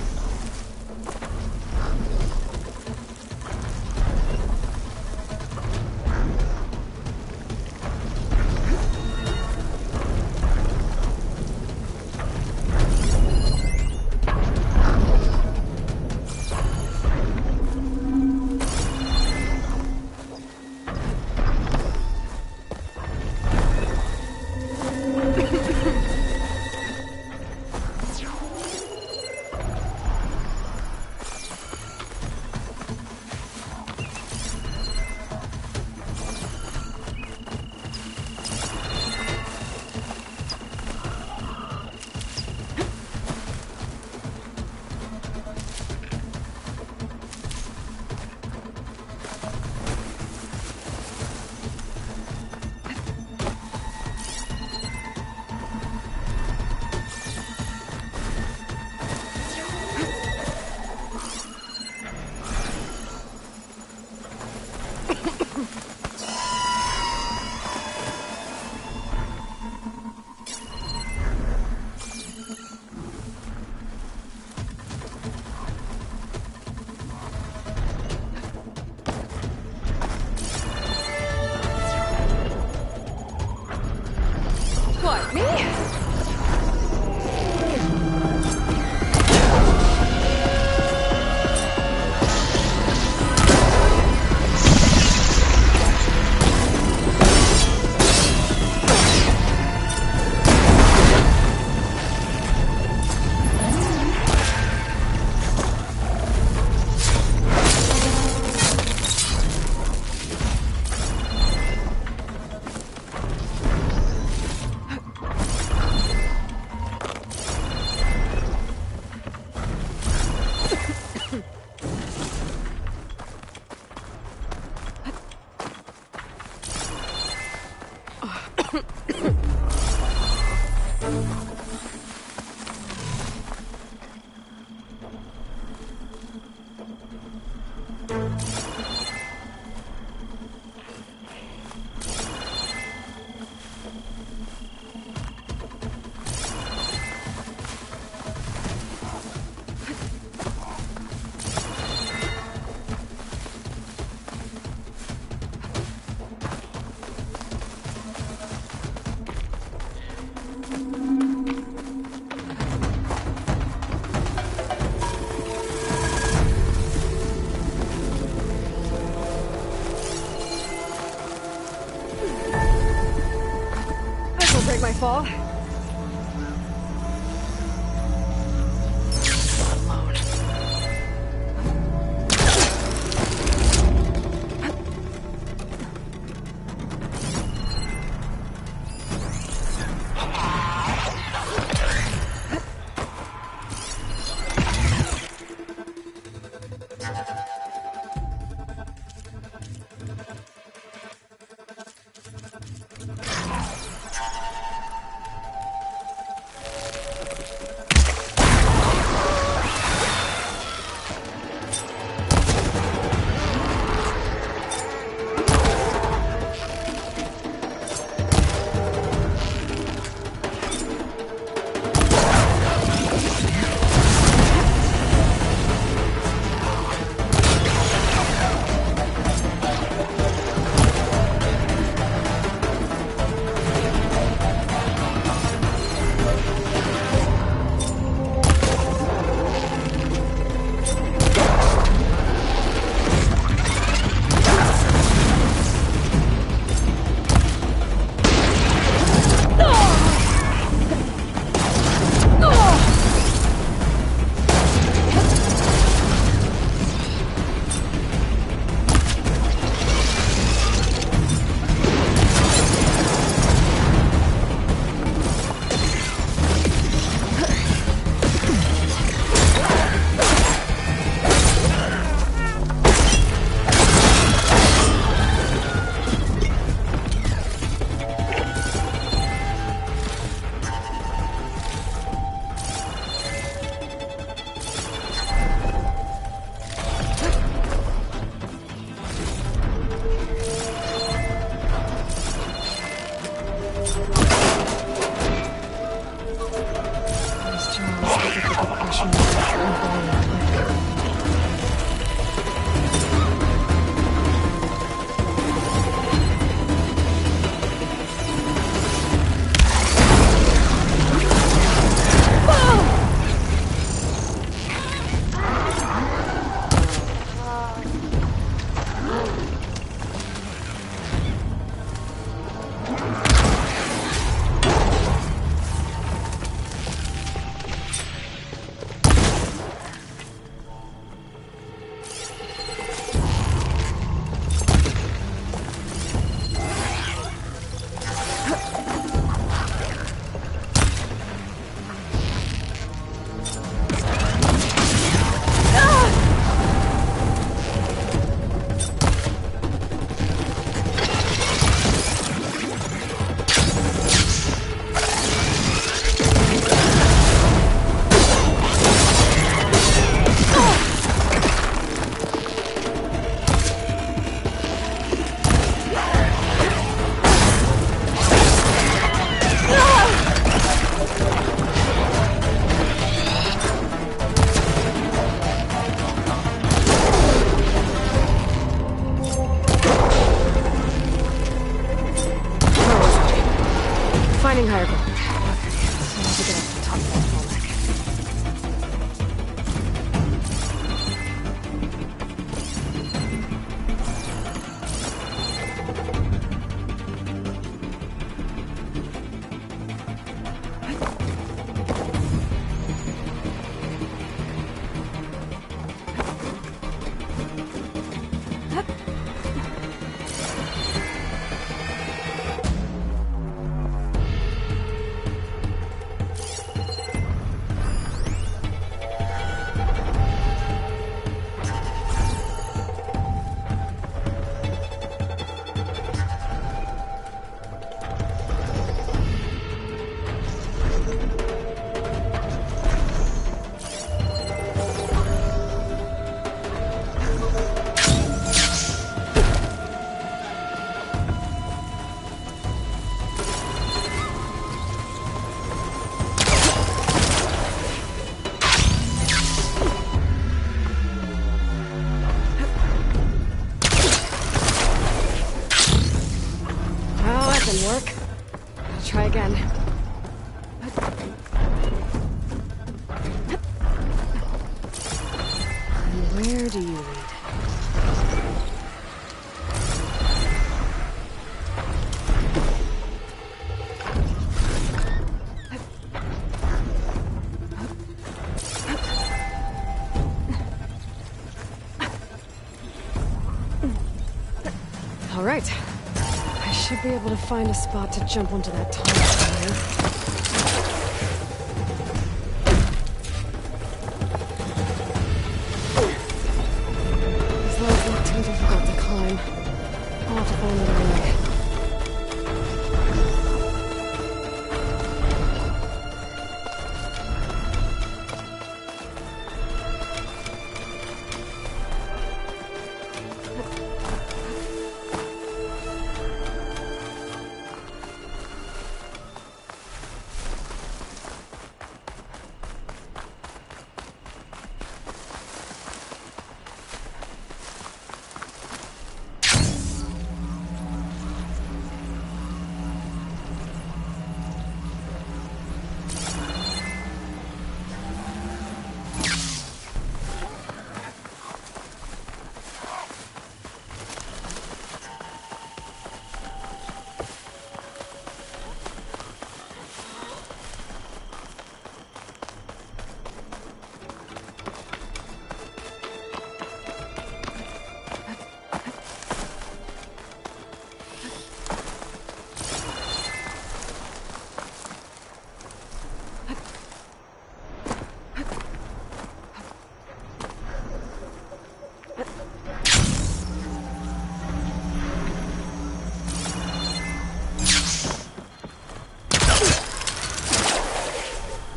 What, me? Break my fall. Alone. Finding higher ground. Okay, so I have to get up to the top of that bottleneck. Work. I'll try again. And where do you lead? All right. I should be able to find a spot to jump onto that tunnel somewhere. These ledges look too difficult to climb. I'll have to find another way.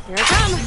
Here I come!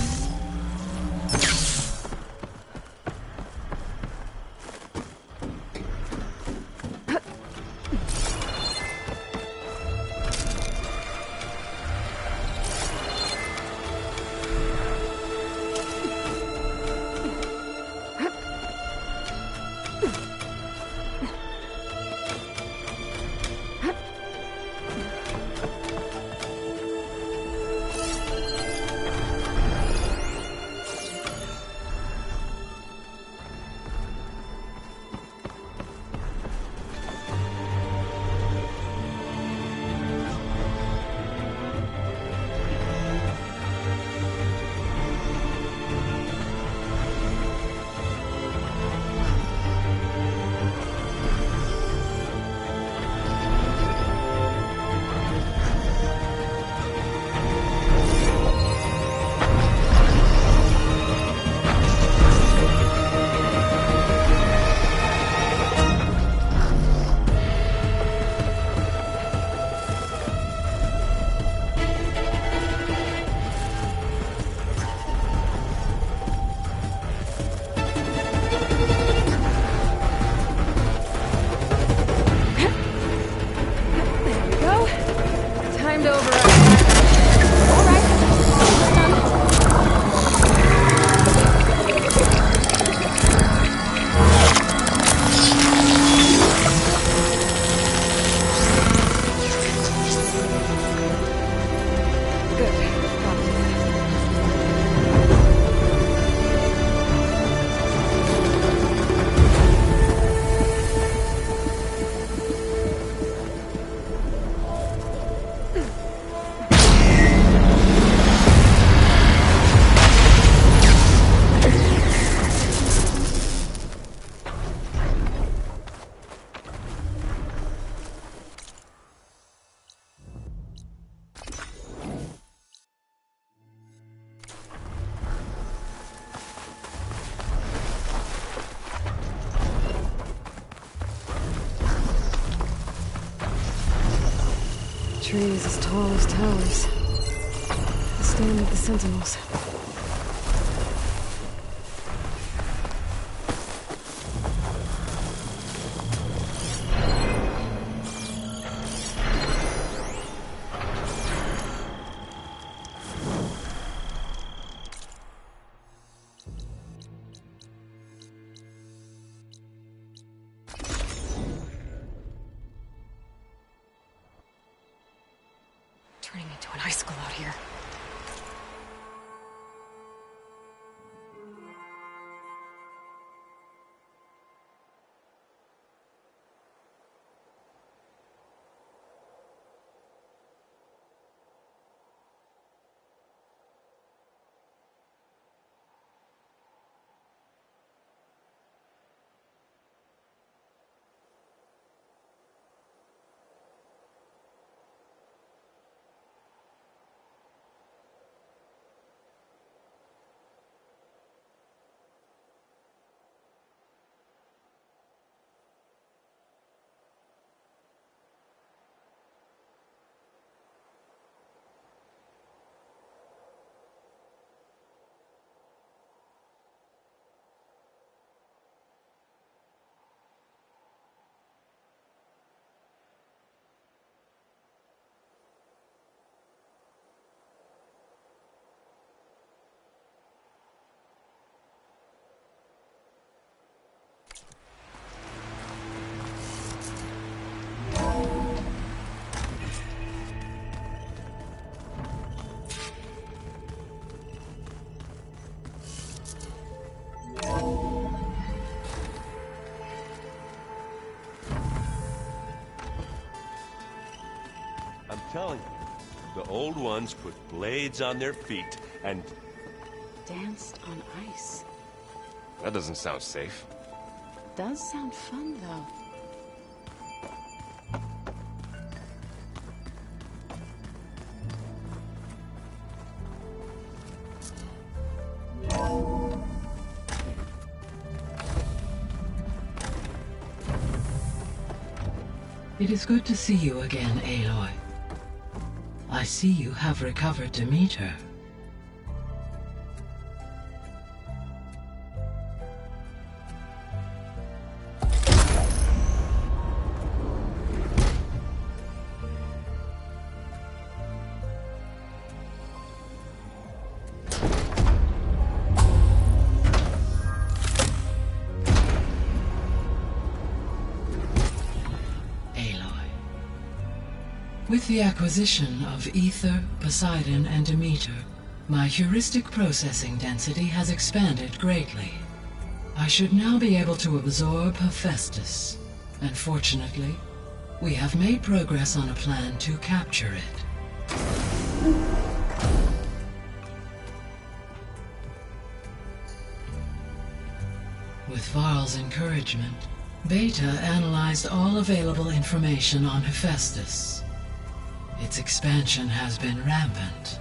Trees as tall as towers. The stand with the sentinels. Turning into an icicle out here. I'm telling you, the old ones put blades on their feet and... Danced on ice. That doesn't sound safe. Does sound fun, though. It is good to see you again, Aloy. I see you have recovered Demeter. With the acquisition of Ether, Poseidon, and Demeter, my heuristic processing density has expanded greatly. I should now be able to absorb Hephaestus, and fortunately, we have made progress on a plan to capture it. With Varl's encouragement, Beta analyzed all available information on Hephaestus. Its expansion has been rampant.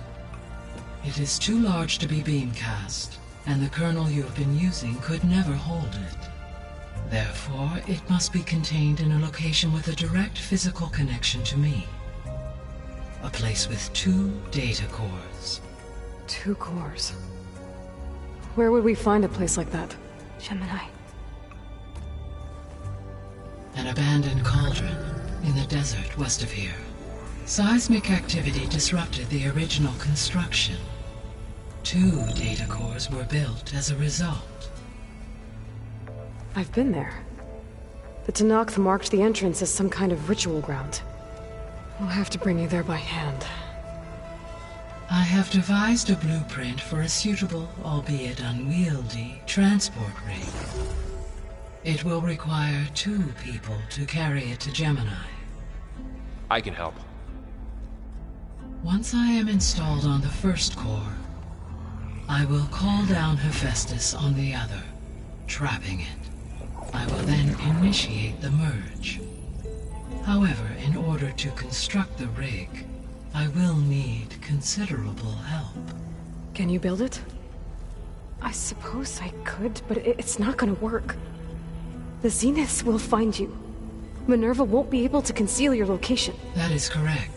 It is too large to be beamcast, and the kernel you have been using could never hold it. Therefore, it must be contained in a location with a direct physical connection to me. A place with 2 data cores. 2 cores? Where would we find a place like that? Gemini. An abandoned cauldron in the desert west of here. Seismic activity disrupted the original construction. 2 data cores were built as a result. I've been there. The Tenakth marked the entrance as some kind of ritual ground. We'll have to bring you there by hand. I have devised a blueprint for a suitable, albeit unwieldy, transport rig. It will require 2 people to carry it to Gemini. I can help. Once I am installed on the first core, I will call down Hephaestus on the other, trapping it. I will then initiate the merge. However, in order to construct the rig, I will need considerable help. Can you build it? I suppose I could, but it's not gonna work. The Zeniths will find you. Minerva won't be able to conceal your location. That is correct.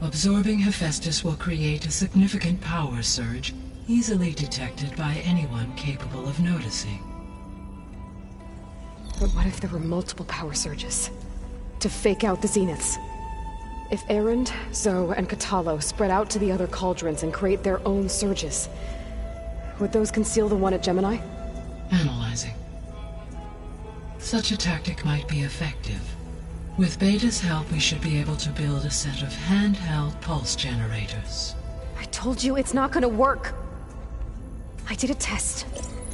Absorbing Hephaestus will create a significant power surge, easily detected by anyone capable of noticing. But what if there were multiple power surges? To fake out the zeniths? If Erend, Zoe, and Kotallo spread out to the other cauldrons and create their own surges, would those conceal the one at Gemini? Analyzing. Such a tactic might be effective. With Beta's help, we should be able to build a set of handheld pulse generators. I told you it's not gonna work! I did a test.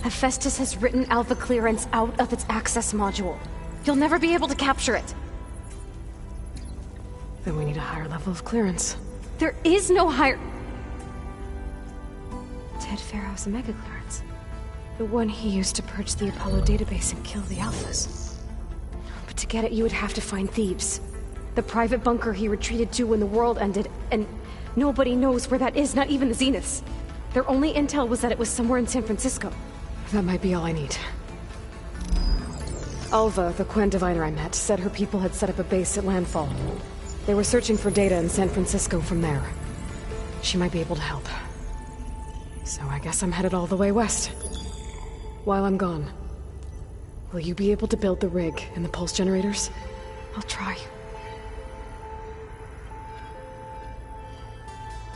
Hephaestus has written Alpha clearance out of its access module. You'll never be able to capture it. Then we need a higher level of clearance. There is no higher... Ted Pharaoh's Omega clearance. The one he used to purge the Apollo database and kill the Alphas. But to get it, you would have to find Thebes. The private bunker he retreated to when the world ended, and nobody knows where that is, not even the Zeniths. Their only intel was that it was somewhere in San Francisco. That might be all I need. Alva, the Quen diviner I met, said her people had set up a base at Landfall. They were searching for data in San Francisco from there. She might be able to help. So I guess I'm headed all the way west. While I'm gone, will you be able to build the rig and the pulse generators? I'll try.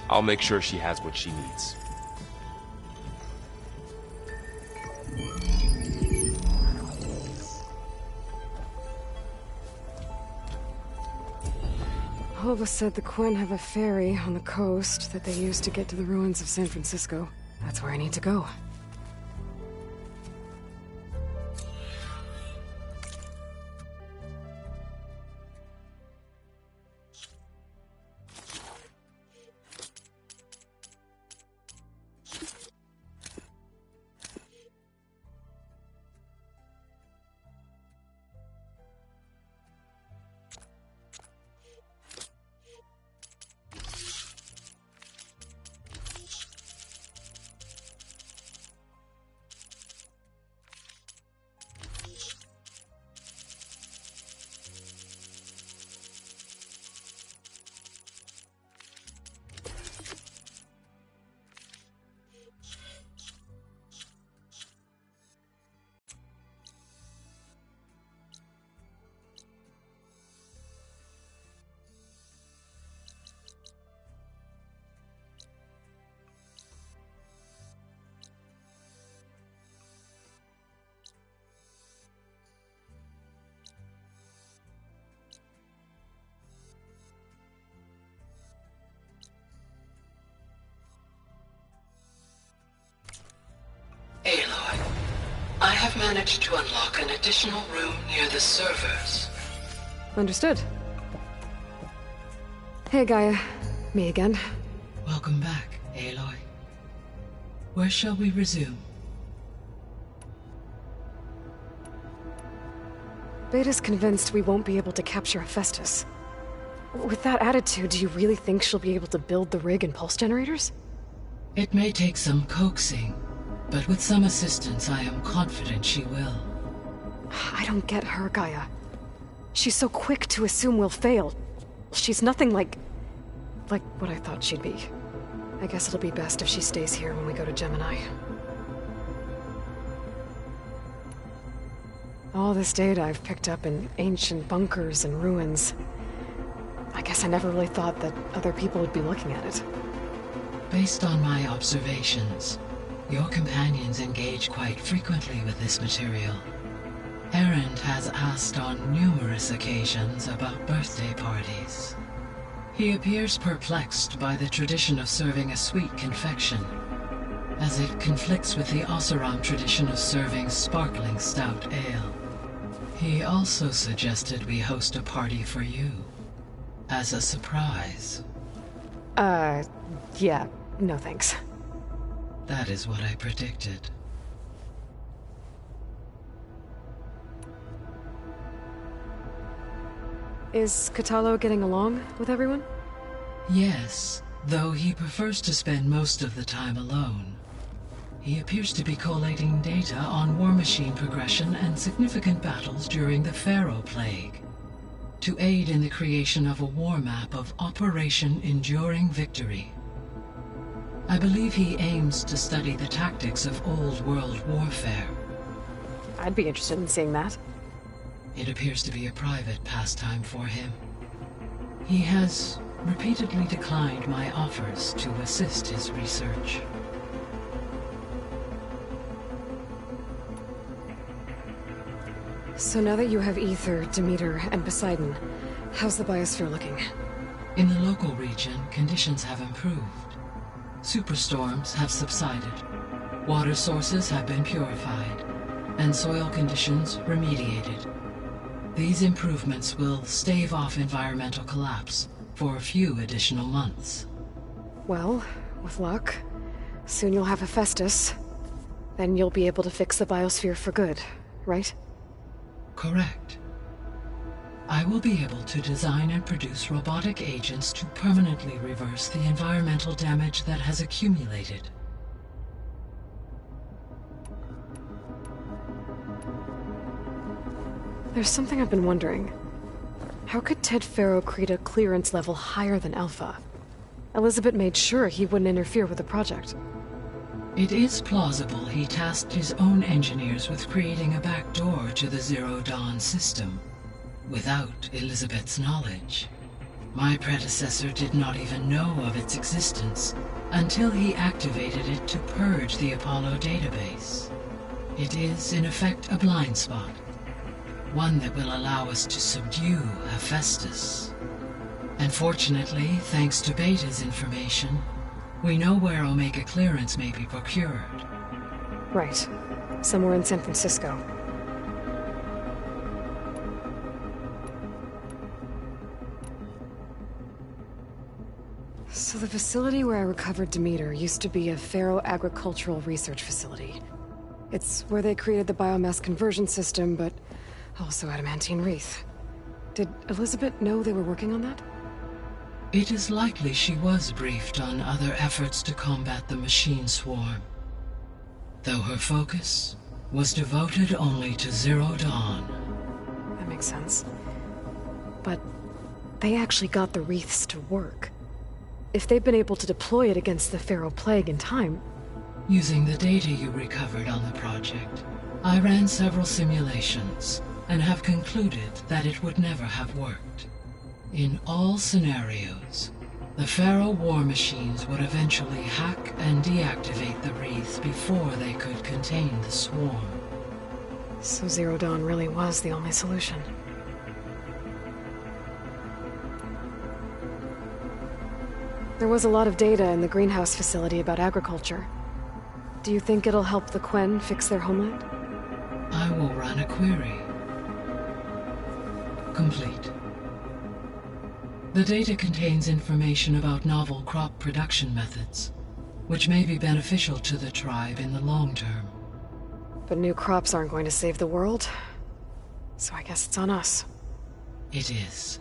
I'll make sure she has what she needs. Alva said the Quen have a ferry on the coast that they use to get to the ruins of San Francisco. That's where I need to go. Aloy, I have managed to unlock an additional room near the servers. Understood. Hey, Gaia. Me again. Welcome back, Aloy. Where shall we resume? Beta's convinced we won't be able to capture Hephaestus. With that attitude, do you really think she'll be able to build the rig and pulse generators? It may take some coaxing, but with some assistance, I am confident she will. I don't get her, Gaia. She's so quick to assume we'll fail. She's nothing like what I thought she'd be. I guess it'll be best if she stays here when we go to Gemini. All this data I've picked up in ancient bunkers and ruins. I guess I never really thought that other people would be looking at it. Based on my observations, your companions engage quite frequently with this material. Erend has asked on numerous occasions about birthday parties. He appears perplexed by the tradition of serving a sweet confection, as it conflicts with the Oseram tradition of serving sparkling stout ale. He also suggested we host a party for you, as a surprise. Yeah, no thanks. That is what I predicted. Is Kotallo getting along with everyone? Yes, though he prefers to spend most of the time alone. He appears to be collating data on war machine progression and significant battles during the Pharaoh Plague. to aid in the creation of a war map of Operation Enduring Victory. I believe he aims to study the tactics of old world warfare. I'd be interested in seeing that. It appears to be a private pastime for him. He has repeatedly declined my offers to assist his research. So now that you have Ether, Demeter, and Poseidon, how's the biosphere looking? In the local region, conditions have improved. Superstorms have subsided, water sources have been purified, and soil conditions remediated. These improvements will stave off environmental collapse for a few additional months. Well, with luck, soon you'll have Hephaestus. Then you'll be able to fix the biosphere for good, right? Correct. I will be able to design and produce robotic agents to permanently reverse the environmental damage that has accumulated. There's something I've been wondering. How could Ted Faro create a clearance level higher than Alpha? Elizabeth made sure he wouldn't interfere with the project. It is plausible he tasked his own engineers with creating a backdoor to the Zero Dawn system, without Elizabeth's knowledge. My predecessor did not even know of its existence until he activated it to purge the Apollo database. It is, in effect, a blind spot, one that will allow us to subdue Hephaestus. And fortunately, thanks to Beta's information, we know where Omega clearance may be procured. Right. Somewhere in San Francisco. So the facility where I recovered Demeter used to be a Faro agricultural research facility. It's where they created the biomass conversion system, but also adamantine wreath. Did Elizabeth know they were working on that? It is likely she was briefed on other efforts to combat the machine swarm, though her focus was devoted only to Zero Dawn. That makes sense. But they actually got the wreaths to work. If they've been able to deploy it against the Faro Plague in time... Using the data you recovered on the project, I ran several simulations and have concluded that it would never have worked. In all scenarios, the Faro war machines would eventually hack and deactivate the wreaths before they could contain the swarm. So Zero Dawn really was the only solution. There was a lot of data in the greenhouse facility about agriculture. Do you think it'll help the Quen fix their homeland? I will run a query. Complete. The data contains information about novel crop production methods, which may be beneficial to the tribe in the long term. But new crops aren't going to save the world, so I guess it's on us. It is.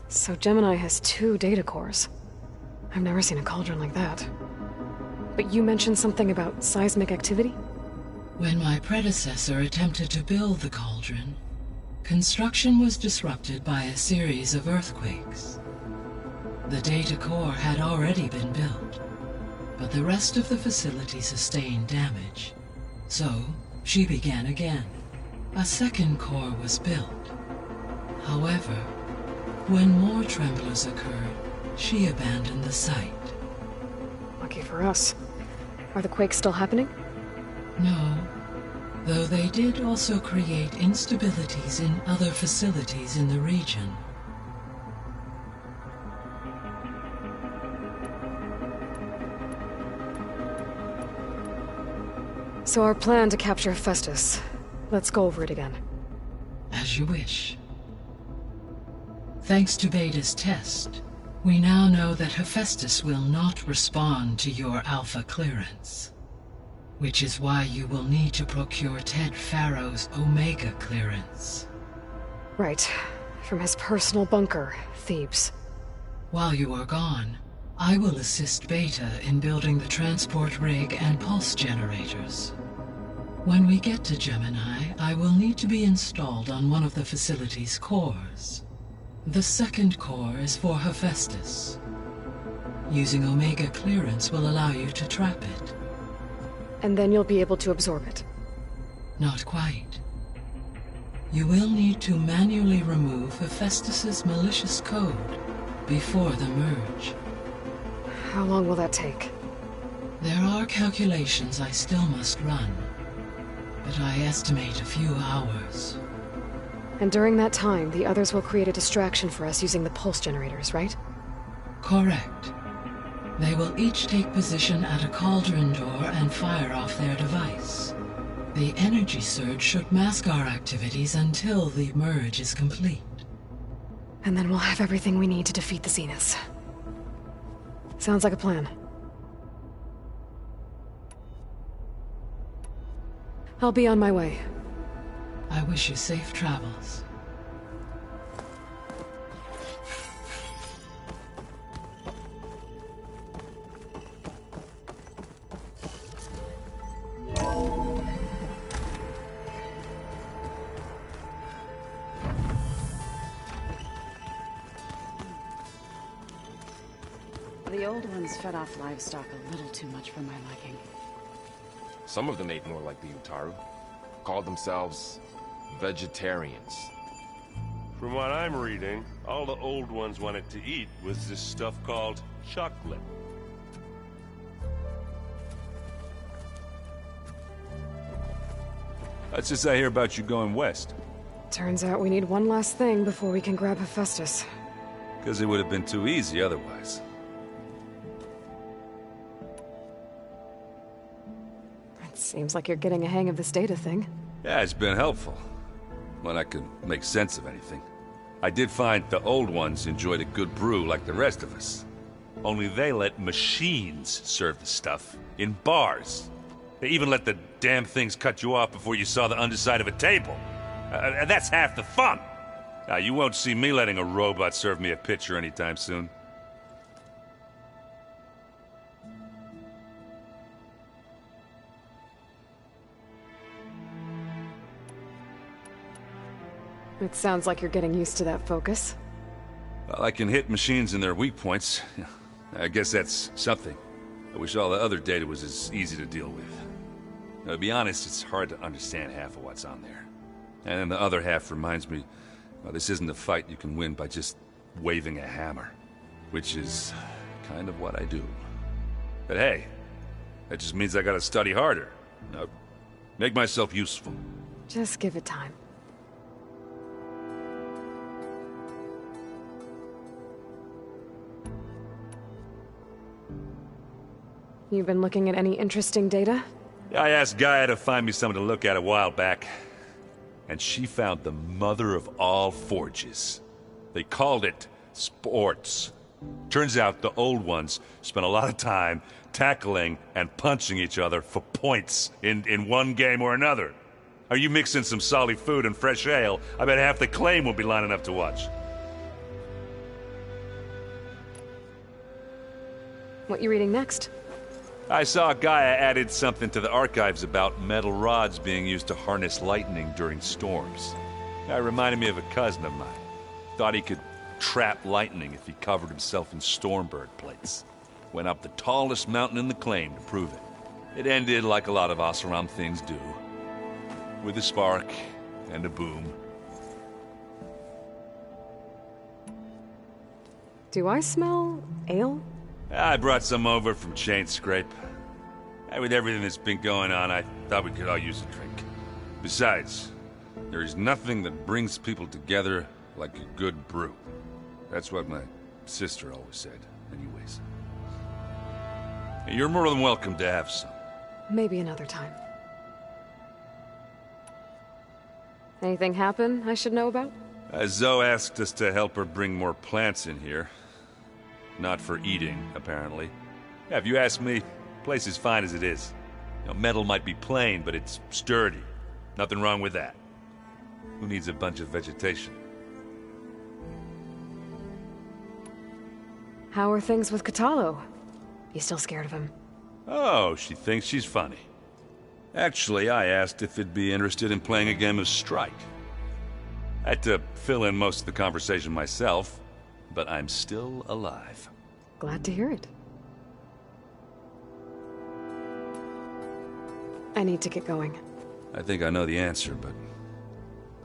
So Gemini has 2 data cores. I've never seen a cauldron like that. But you mentioned something about seismic activity? When my predecessor attempted to build the cauldron, construction was disrupted by a series of earthquakes. The data core had already been built, but the rest of the facility sustained damage. So, she began again. A second core was built. However, when more tremblers occurred, she abandoned the site. Lucky for us. Are the quakes still happening? No, though they did also create instabilities in other facilities in the region. So our plan to capture Hephaestus. Let's go over it again. As you wish. Thanks to Beta's test, we now know that Hephaestus will not respond to your Alpha clearance, which is why you will need to procure Ted Faro's Omega clearance. Right. From his personal bunker, Thebes. While you are gone, I will assist Beta in building the transport rig and pulse generators. When we get to Gemini, I will need to be installed on one of the facility's cores. The second core is for Hephaestus. Using Omega clearance will allow you to trap it. And then you'll be able to absorb it. Not quite. You will need to manually remove Hephaestus's malicious code before the merge. How long will that take? There are calculations I still must run, but I estimate a few hours. And during that time, the others will create a distraction for us using the pulse generators, right? Correct. They will each take position at a cauldron door and fire off their device. The energy surge should mask our activities until the merge is complete. And then we'll have everything we need to defeat the Zeniths. Sounds like a plan. I'll be on my way. I wish you safe travels. The old ones fed off livestock a little too much for my liking. Some of them ate more like the Utaru. Called themselves vegetarians. From what I'm reading, all the old ones wanted to eat was this stuff called chocolate. What's this I hear about you going west? Turns out we need one last thing before we can grab Hephaestus. Because it would have been too easy otherwise. It seems like you're getting a hang of this data thing. Yeah, it's been helpful. When I could make sense of anything. I did find the old ones enjoyed a good brew like the rest of us. Only they let machines serve the stuff in bars. They even let the damn things cut you off before you saw the underside of a table. And that's half the fun. Now, you won't see me letting a robot serve me a pitcher anytime soon. It sounds like you're getting used to that focus. Well, I can hit machines in their weak points. I guess that's something. I wish all the other data was as easy to deal with. Now, to be honest, it's hard to understand half of what's on there. And then the other half reminds me, well, this isn't a fight you can win by just waving a hammer. Which is kind of what I do. But hey, that just means I gotta study harder. Now, make myself useful. Just give it time. You've been looking at any interesting data? I asked Gaia to find me something to look at a while back. And she found the mother of all forges. They called it sports. Turns out the old ones spent a lot of time tackling and punching each other for points in one game or another. Are you mixing some solid food and fresh ale? I bet half the claim will be lining up to watch. What you reading next? I saw Gaia added something to the archives about metal rods being used to harness lightning during storms. That reminded me of a cousin of mine. Thought he could trap lightning if he covered himself in Stormbird plates. Went up the tallest mountain in the claim to prove it. It ended like a lot of Oseram things do. With a spark and a boom. Do I smell ale? I brought some over from Chain Scrape. And with everything that's been going on, I thought we could all use a drink. Besides, there is nothing that brings people together like a good brew. That's what my sister always said, anyways. You're more than welcome to have some. Maybe another time. Anything happen I should know about? Zoe asked us to help her bring more plants in here. Not for eating, apparently. Yeah, if you ask me, the place is fine as it is. You know, metal might be plain, but it's sturdy. Nothing wrong with that. Who needs a bunch of vegetation? How are things with Kotallo? You still scared of him? Oh, she thinks she's funny. Actually, I asked if it'd be interested in playing a game of Strike. I had to fill in most of the conversation myself, but I'm still alive. Glad to hear it. I need to get going. I think I know the answer, but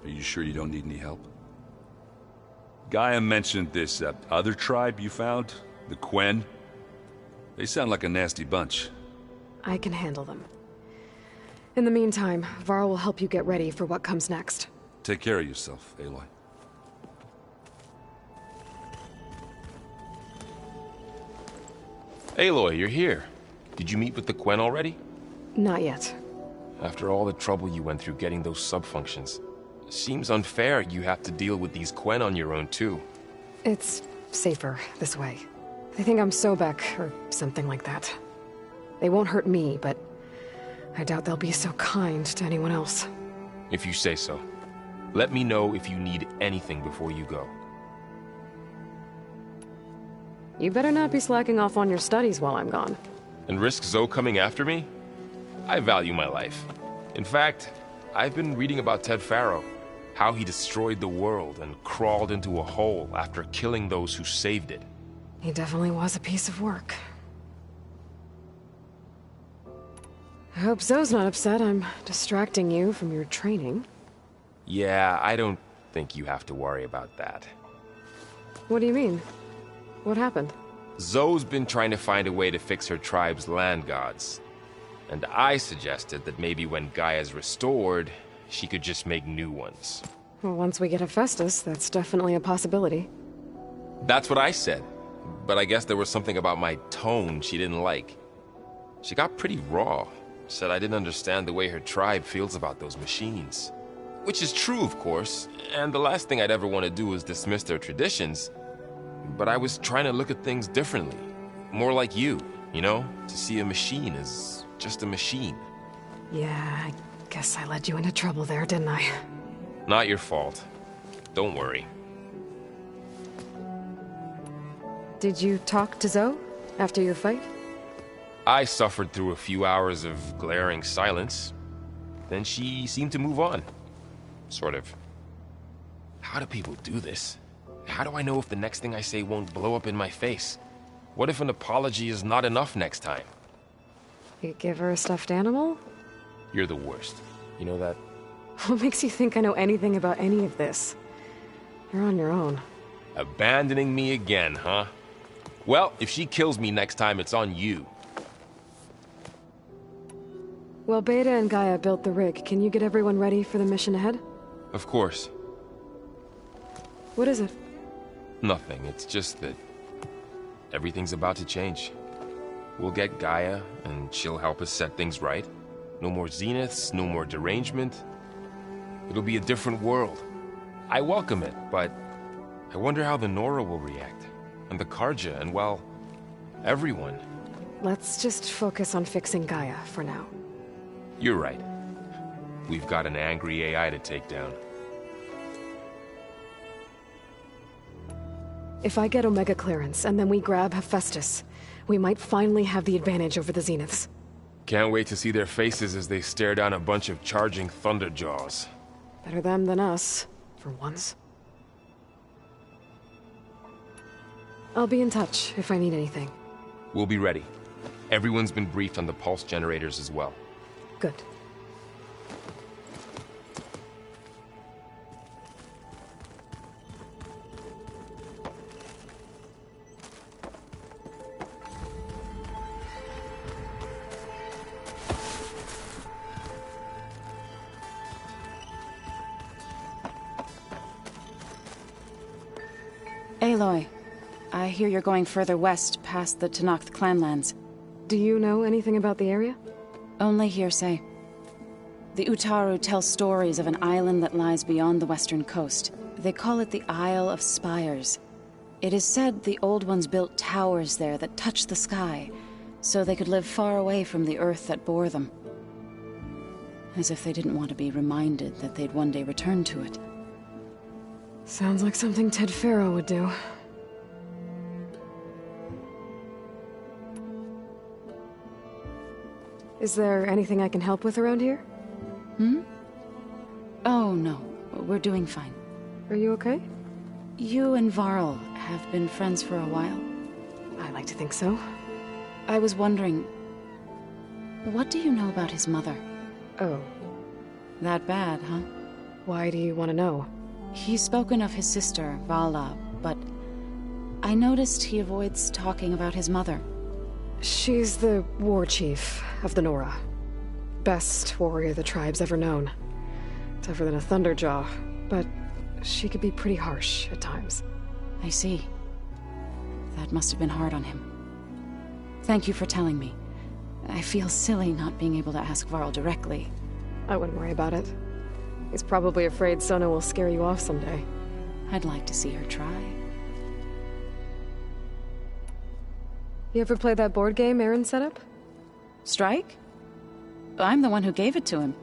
are you sure you don't need any help? Gaia mentioned this other tribe you found, the Quen. They sound like a nasty bunch. I can handle them. In the meantime, Varl will help you get ready for what comes next. Take care of yourself, Aloy. Aloy, you're here. Did you meet with the Quen already? Not yet. After all the trouble you went through getting those sub-functions, seems unfair you have to deal with these Quen on your own too. It's safer this way. They think I'm Sobek, or something like that. They won't hurt me, but I doubt they'll be so kind to anyone else. If you say so. Let me know if you need anything before you go. You better not be slacking off on your studies while I'm gone. And risk Zoe coming after me? I value my life. In fact, I've been reading about Ted Faro. How he destroyed the world and crawled into a hole after killing those who saved it. He definitely was a piece of work. I hope Zoe's not upset I'm distracting you from your training. Yeah, I don't think you have to worry about that. What do you mean? What happened? Zoe's been trying to find a way to fix her tribe's land gods. And I suggested that maybe when Gaia's restored, she could just make new ones. Well, once we get Hephaestus, that's definitely a possibility. That's what I said. But I guess there was something about my tone she didn't like. She got pretty raw. Said I didn't understand the way her tribe feels about those machines. Which is true, of course, and the last thing I'd ever want to do is dismiss their traditions. But I was trying to look at things differently. More like you know? To see a machine as just a machine. Yeah, I guess I led you into trouble there, didn't I? Not your fault. Don't worry. Did you talk to Zoe after your fight? I suffered through a few hours of glaring silence. Then she seemed to move on. Sort of. How do people do this? How do I know if the next thing I say won't blow up in my face? What if an apology is not enough next time? You give her a stuffed animal? You're the worst. You know that? What makes you think I know anything about any of this? You're on your own. Abandoning me again, huh? Well, if she kills me next time, it's on you. Well, Beta and Gaia built the rig. Can you get everyone ready for the mission ahead? Of course. What is it? Nothing. It's just that everything's about to change. We'll get Gaia, and she'll help us set things right. No more zeniths, no more derangement. It'll be a different world. I welcome it, but I wonder how the Nora will react. And the Carja, and well, everyone. Let's just focus on fixing Gaia for now. You're right. We've got an angry AI to take down. If I get Omega clearance, and then we grab Hephaestus, we might finally have the advantage over the Zeniths. Can't wait to see their faces as they stare down a bunch of charging Thunderjaws. Better them than us, for once. I'll be in touch if I need anything. We'll be ready. Everyone's been briefed on the pulse generators as well. Good. Aloy, I hear you're going further west past the Tenakth clanlands. Do you know anything about the area? Only hearsay. The Utaru tell stories of an island that lies beyond the western coast. They call it the Isle of Spires. It is said the Old Ones built towers there that touch the sky, so they could live far away from the earth that bore them. As if they didn't want to be reminded that they'd one day return to it. Sounds like something Ted Faro would do. Is there anything I can help with around here? Hmm? Oh, no. We're doing fine. Are you okay? You and Varl have been friends for a while. I like to think so. I was wondering... what do you know about his mother? Oh. That bad, huh? Why do you want to know? He's spoken of his sister, Vala, but... I noticed he avoids talking about his mother. She's the war chief of the Nora. Best warrior the tribe's ever known. Tougher than a Thunderjaw, but she could be pretty harsh at times. I see. That must have been hard on him. Thank you for telling me. I feel silly not being able to ask Varl directly. I wouldn't worry about it. He's probably afraid Sona will scare you off someday. I'd like to see her try. You ever play that board game Aaron set up? Strike? I'm the one who gave it to him.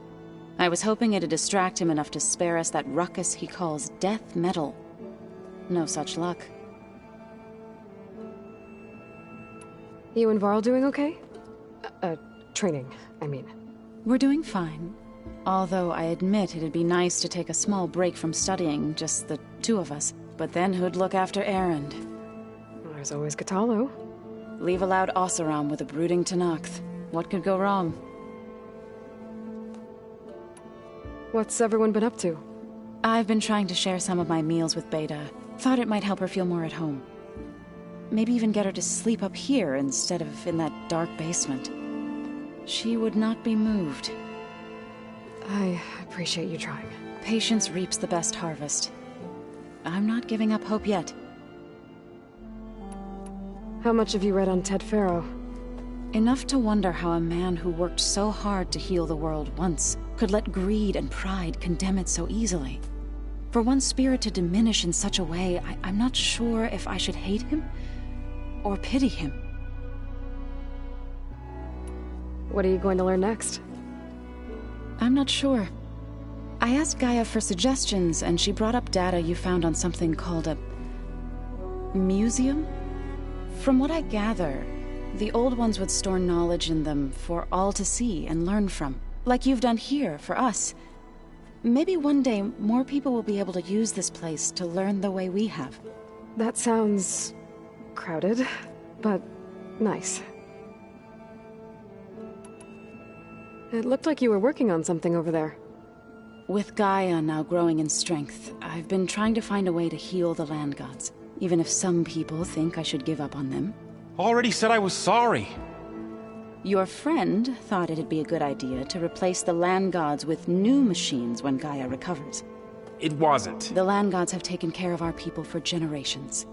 I was hoping it'd distract him enough to spare us that ruckus he calls death metal. No such luck. You and Varl doing okay? Training, I mean. We're doing fine. Although I admit it'd be nice to take a small break from studying, just the two of us. But then who'd look after Erend? There's always Kotallo. Leave a loud Oseram with a brooding Tenakth. What could go wrong? What's everyone been up to? I've been trying to share some of my meals with Beta. Thought it might help her feel more at home. Maybe even get her to sleep up here instead of in that dark basement. She would not be moved. I appreciate you trying. Patience reaps the best harvest. I'm not giving up hope yet. How much have you read on Ted Faro? Enough to wonder how a man who worked so hard to heal the world once could let greed and pride condemn it so easily. For one's spirit to diminish in such a way, I'm not sure if I should hate him or pity him. What are you going to learn next? I'm not sure. I asked Gaia for suggestions, and she brought up data you found on something called a... museum? From what I gather, the Old Ones would store knowledge in them for all to see and learn from. Like you've done here, for us. Maybe one day, more people will be able to use this place to learn the way we have. That sounds... crowded, but nice. It looked like you were working on something over there. With Gaia now growing in strength, I've been trying to find a way to heal the land gods. Even if some people think I should give up on them. Already said I was sorry. Your friend thought it'd be a good idea to replace the land gods with new machines when Gaia recovers. It wasn't. The land gods have taken care of our people for generations.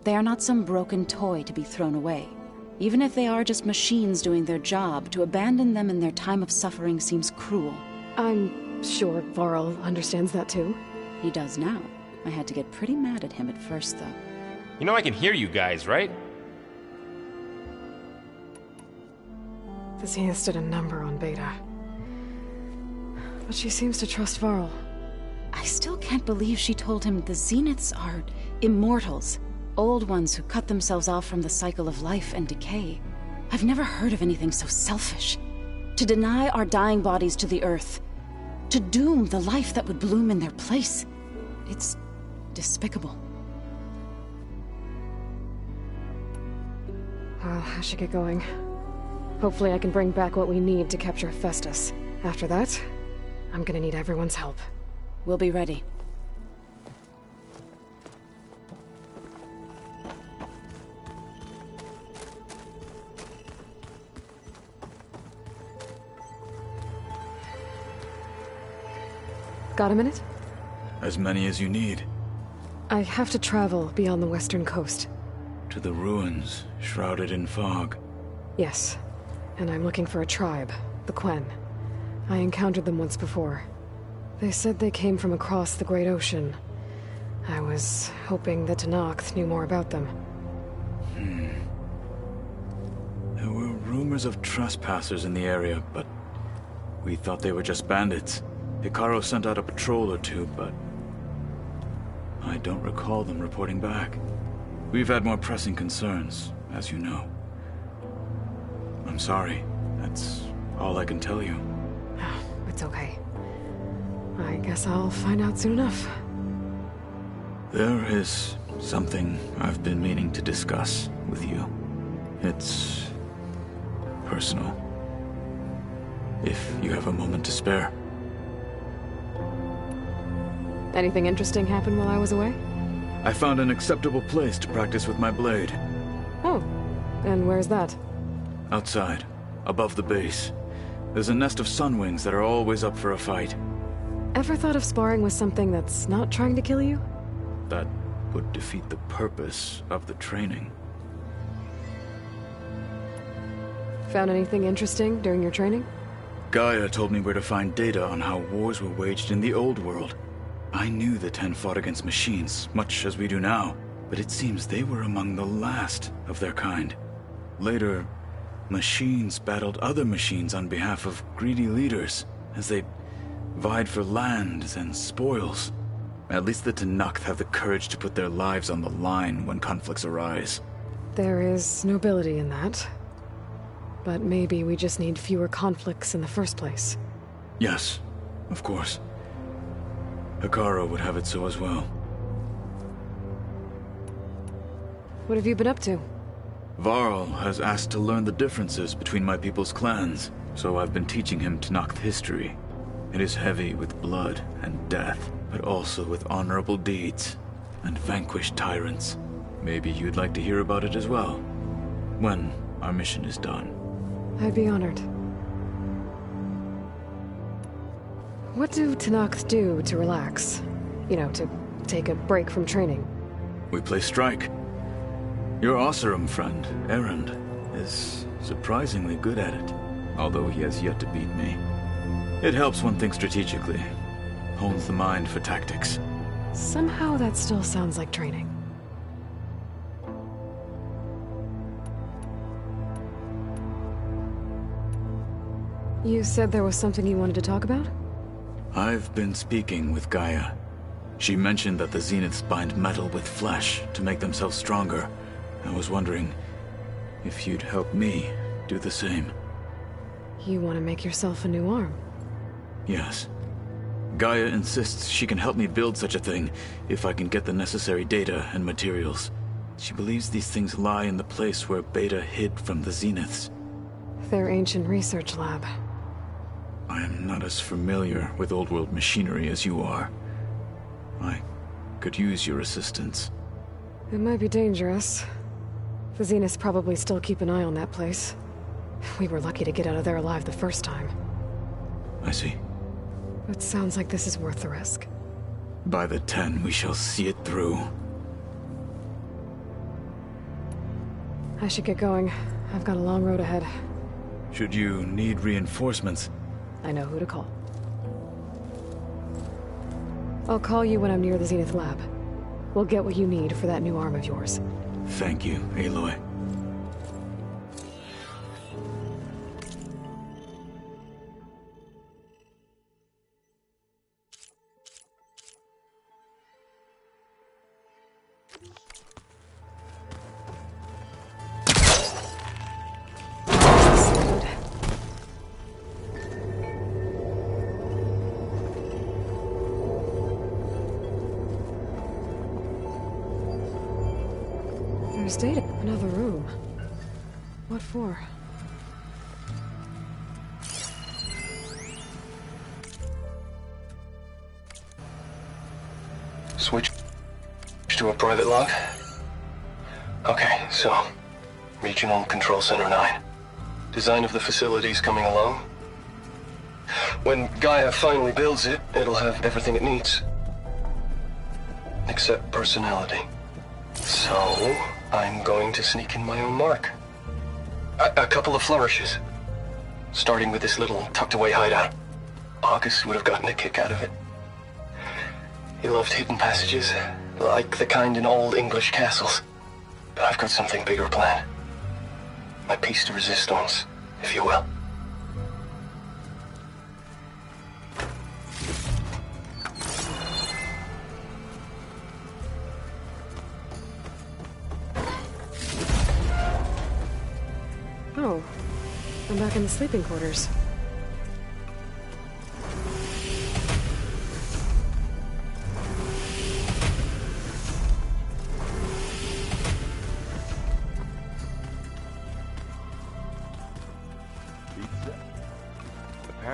They are not some broken toy to be thrown away. Even if they are just machines doing their job, to abandon them in their time of suffering seems cruel. I'm sure Varl understands that too. He does now. I had to get pretty mad at him at first, though. You know I can hear you guys, right? The Zeniths did a number on Beta. But she seems to trust Varl. I still can't believe she told him the Zeniths are immortals. Old ones who cut themselves off from the cycle of life and decay. I've never heard of anything so selfish. To deny our dying bodies to the earth. To doom the life that would bloom in their place. It's despicable. Well, I should get going. Hopefully I can bring back what we need to capture Hephaestus. After that, I'm gonna need everyone's help. We'll be ready. Got a minute? As many as you need. I have to travel beyond the western coast. To the ruins, shrouded in fog. Yes. And I'm looking for a tribe, the Quen. I encountered them once before. They said they came from across the Great Ocean. I was hoping that Tenakth knew more about them. There were rumors of trespassers in the area, but we thought they were just bandits. Hekarro sent out a patrol or two, but I don't recall them reporting back. We've had more pressing concerns, as you know. I'm sorry. That's all I can tell you. It's okay. I guess I'll find out soon enough. There is something I've been meaning to discuss with you. It's personal. If you have a moment to spare. Anything interesting happen while I was away? I found an acceptable place to practice with my blade. Oh, and where's that? Outside, above the base. There's a nest of sunwings that are always up for a fight. Ever thought of sparring with something that's not trying to kill you? That would defeat the purpose of the training. Found anything interesting during your training? Gaia told me where to find data on how wars were waged in the old world. I knew the Ten fought against machines, much as we do now, but it seems they were among the last of their kind. Later, machines battled other machines on behalf of greedy leaders, as they vied for lands and spoils. At least the Tenakth have the courage to put their lives on the line when conflicts arise. There is nobility in that. But maybe we just need fewer conflicts in the first place. Yes, of course. Hekarro would have it so as well. What have you been up to? Varl has asked to learn the differences between my people's clans, so I've been teaching him Tenakth history. It is heavy with blood and death, but also with honorable deeds and vanquished tyrants. Maybe you'd like to hear about it as well, when our mission is done. I'd be honored. What do Tenakth do to relax? You know, to take a break from training? We play strike. Your Oseram friend, Erend, is surprisingly good at it, although he has yet to beat me. It helps one think strategically, hones the mind for tactics. Somehow that still sounds like training. You said there was something you wanted to talk about? I've been speaking with Gaia. She mentioned that the Zeniths bind metal with flesh to make themselves stronger. I was wondering if you'd help me do the same. You want to make yourself a new arm? Yes. Gaia insists she can help me build such a thing if I can get the necessary data and materials. She believes these things lie in the place where Beta hid from the Zeniths. Their ancient research lab. I am not as familiar with old world machinery as you are. I could use your assistance. It might be dangerous. The Zeniths probably still keep an eye on that place. We were lucky to get out of there alive the first time. I see. It sounds like this is worth the risk. By the 10, we shall see it through. I should get going. I've got a long road ahead. Should you need reinforcements, I know who to call. I'll call you when I'm near the Zenith lab. We'll get what you need for that new arm of yours. Thank you, Aloy. There's data. Another room. What for? Switch to a private log? Okay, so... Regional Control Center 9. Design of the facility's coming along. When Gaia finally builds it, it'll have everything it needs. Except personality. So... I'm going to sneak in my own mark. A couple of flourishes. Starting with this little tucked-away hideout. August would have gotten a kick out of it. He loved hidden passages, like the kind in old English castles. But I've got something bigger planned. My piece de resistance, if you will. Oh, I'm back in the sleeping quarters.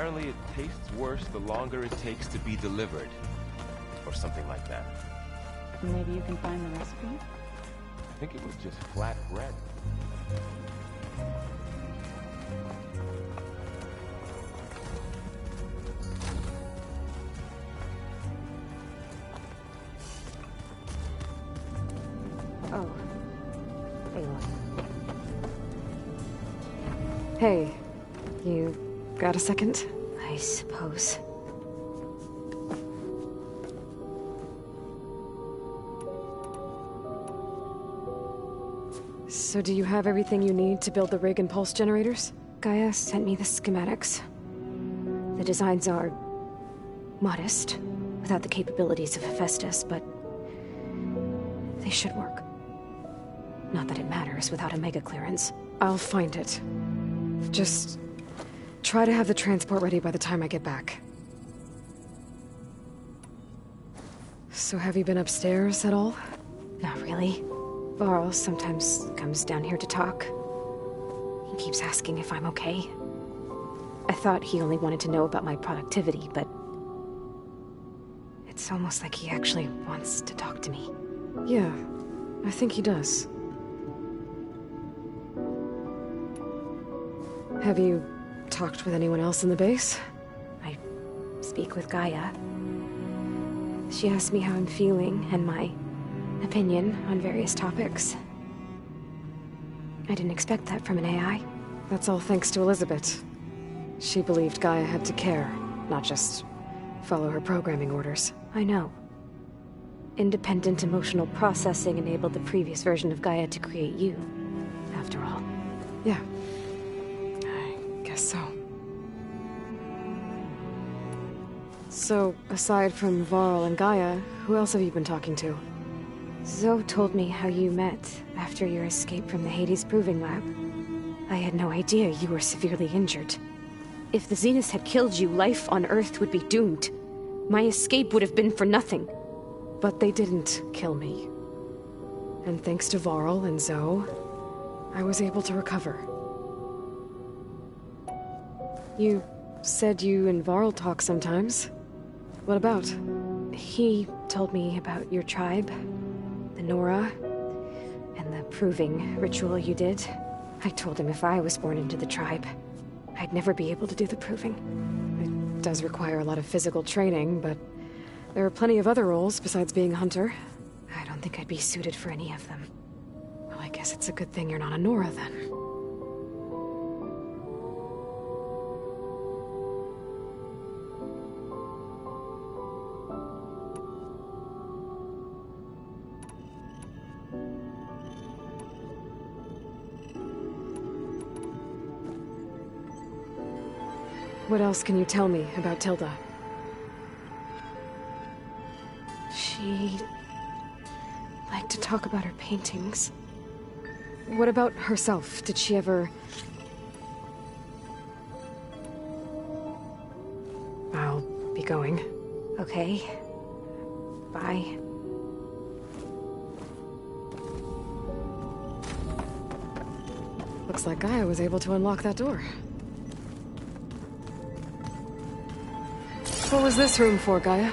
Apparently it tastes worse the longer it takes to be delivered. Or something like that. Maybe you can find the recipe? I think it was just flat bread. Oh. Aloy. Hey, you got a second? I suppose. So do you have everything you need to build the rig and pulse generators? Gaia sent me the schematics. The designs are modest, without the capabilities of Hephaestus, but they should work. Not that it matters without a mega clearance. I'll find it. Just try to have the transport ready by the time I get back. So have you been upstairs at all? Not really. Varl sometimes comes down here to talk. He keeps asking if I'm okay. I thought he only wanted to know about my productivity, but it's almost like he actually wants to talk to me. Yeah, I think he does. Have you talked with anyone else in the base? I speak with Gaia. She asked me how I'm feeling and my opinion on various topics. I didn't expect that from an AI. That's all thanks to Elizabeth. She believed Gaia had to care, not just follow her programming orders. I know. Independent emotional processing enabled the previous version of Gaia to create you, after all. Yeah. I guess so. So, aside from Varl and Gaia, who else have you been talking to? Zoe told me how you met after your escape from the Hades Proving Lab. I had no idea you were severely injured. If the Zeniths had killed you, life on Earth would be doomed. My escape would have been for nothing. But they didn't kill me. And thanks to Varl and Zoe, I was able to recover. You said you and Varl talk sometimes. What about? He told me about your tribe, the Nora, and the proving ritual you did. I told him if I was born into the tribe, I'd never be able to do the proving. It does require a lot of physical training, but there are plenty of other roles besides being a hunter. I don't think I'd be suited for any of them. Well, I guess it's a good thing you're not a Nora, then. What else can you tell me about Tilda? She liked to talk about her paintings. What about herself? Did she ever... I'll be going. Okay. Bye. Looks like Gaia was able to unlock that door. What was this room for, Gaia?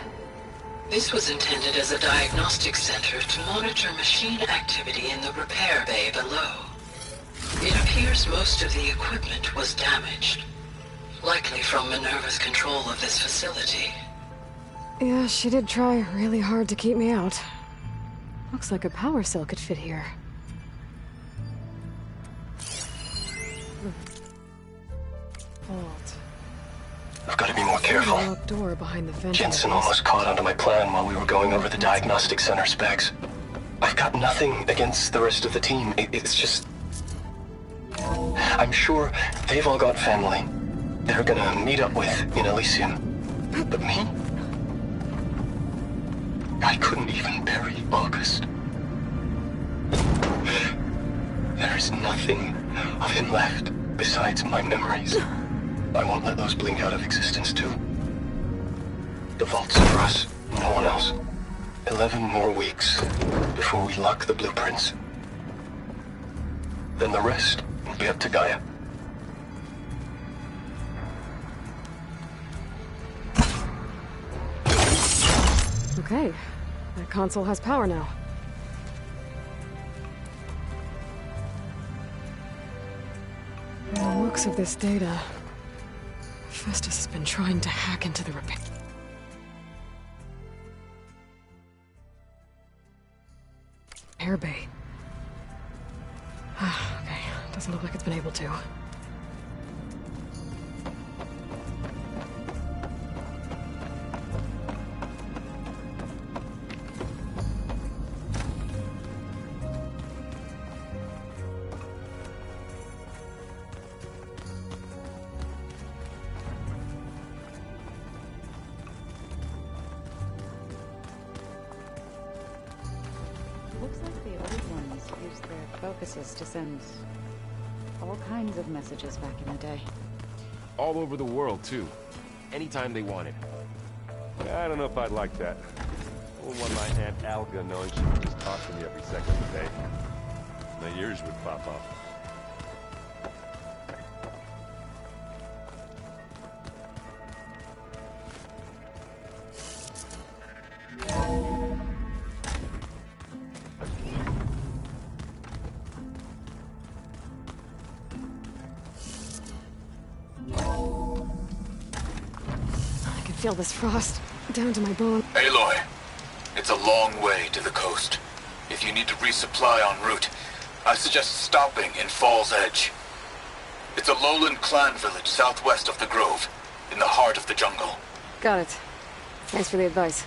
This was intended as a diagnostic center to monitor machine activity in the repair bay below. It appears most of the equipment was damaged, likely from Minerva's control of this facility. Yeah, she did try really hard to keep me out. Looks like a power cell could fit here. Vault. I've got to be more careful. Door behind the fence. Jensen almost caught onto my plan while we were going over the diagnostic center specs. I've got nothing against the rest of the team. It's just... I'm sure they've all got family they're gonna meet up with in Elysium. But me? I couldn't even bury August. There is nothing of him left besides my memories. I won't let those blink out of existence, too. The vault's for us, no one else. 11 more weeks before we lock the blueprints. Then the rest will be up to Gaia. Okay, that console has power now. From the looks of this data, Festus has been trying to hack into the repair bay. Okay, doesn't look like it's been able to. Looks like the old ones used their focuses to send all kinds of messages back in the day. All over the world, too. Anytime they wanted. I don't know if I'd like that. I wouldn't want my Aunt Alga knowing she could just talk to me every second of the day. My ears would pop off. I can feel this frost down to my bone. Aloy, it's a long way to the coast. If you need to resupply en route, I suggest stopping in Fall's Edge. It's a lowland clan village southwest of the Grove, in the heart of the jungle. Got it. Thanks for the advice.